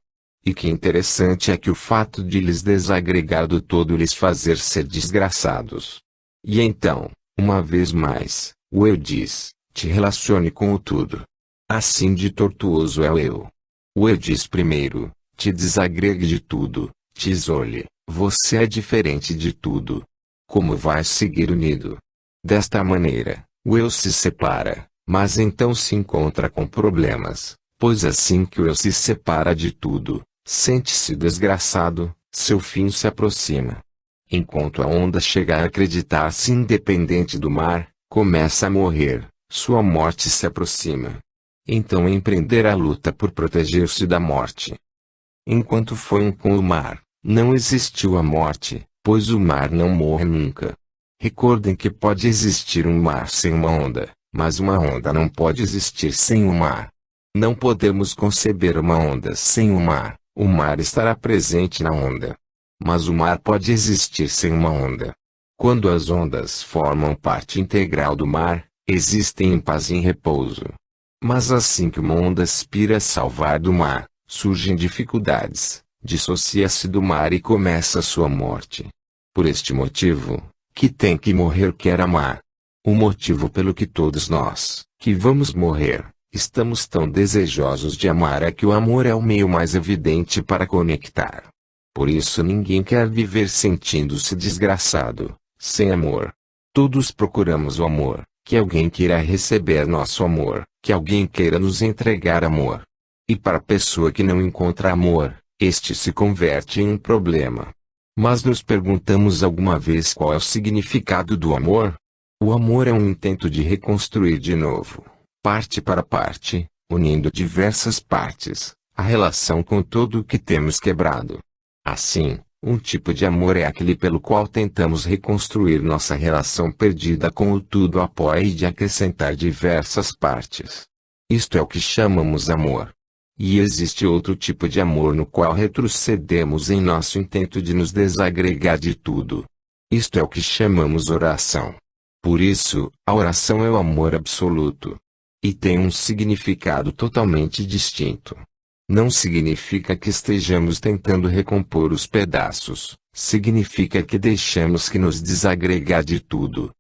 E que interessante é que o fato de lhes desagregar do todo lhes fazer ser desgraçados. E então, uma vez mais, o eu diz, te relacione com o tudo. Assim de tortuoso é o eu. O eu diz primeiro, te desagregue de tudo, te isole, você é diferente de tudo. Como vai seguir unido? Desta maneira, o eu se separa, mas então se encontra com problemas, pois assim que o eu se separa de tudo, sente-se desgraçado, seu fim se aproxima. Enquanto a onda chega a acreditar-se independente do mar, começa a morrer, sua morte se aproxima. Então empreender a luta por proteger-se da morte. Enquanto foi um com o mar, não existiu a morte, pois o mar não morre nunca. Recordem que pode existir um mar sem uma onda, mas uma onda não pode existir sem o mar. Não podemos conceber uma onda sem o mar estará presente na onda. Mas o mar pode existir sem uma onda. Quando as ondas formam parte integral do mar, existem em paz e em repouso. Mas assim que uma onda aspira a salvar do mar, surgem dificuldades, dissocia-se do mar e começa a sua morte. Por este motivo, que tem que morrer quer amar. O motivo pelo que todos nós, que vamos morrer, estamos tão desejosos de amar é que o amor é o meio mais evidente para conectar. Por isso ninguém quer viver sentindo-se desgraçado, sem amor. Todos procuramos o amor, que alguém queira receber nosso amor, que alguém queira nos entregar amor. E para a pessoa que não encontra amor, este se converte em um problema. Mas nos perguntamos alguma vez qual é o significado do amor? O amor é um intento de reconstruir de novo, parte para parte, unindo diversas partes, a relação com todo o que temos quebrado. Assim, um tipo de amor é aquele pelo qual tentamos reconstruir nossa relação perdida com o tudo após de acrescentar diversas partes. Isto é o que chamamos amor. E existe outro tipo de amor no qual retrocedemos em nosso intento de nos desagregar de tudo. Isto é o que chamamos oração. Por isso, a oração é o amor absoluto. E tem um significado totalmente distinto. Não significa que estejamos tentando recompor os pedaços, significa que deixamos que nos desagregar de tudo.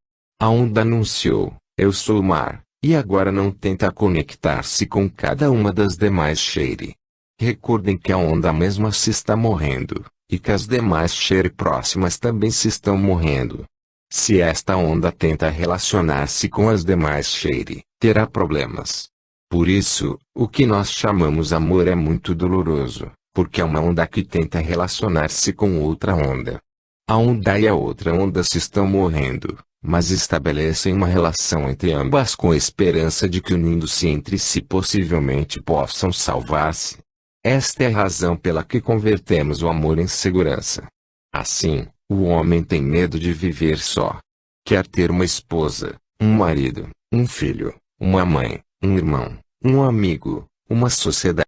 A onda anunciou, eu sou o mar, e agora não tenta conectar-se com cada uma das demais cheire. Recordem que a onda mesma se está morrendo, e que as demais cheire próximas também se estão morrendo. Se esta onda tenta relacionar-se com as demais cheire, terá problemas. Por isso, o que nós chamamos amor é muito doloroso, porque é uma onda que tenta relacionar-se com outra onda. A onda e a outra onda se estão morrendo, mas estabelecem uma relação entre ambas com a esperança de que unindo-se entre si possivelmente possam salvar-se. Esta é a razão pela que convertemos o amor em segurança. Assim, o homem tem medo de viver só. Quer ter uma esposa, um marido, um filho, uma mãe, um irmão, um amigo, uma sociedade.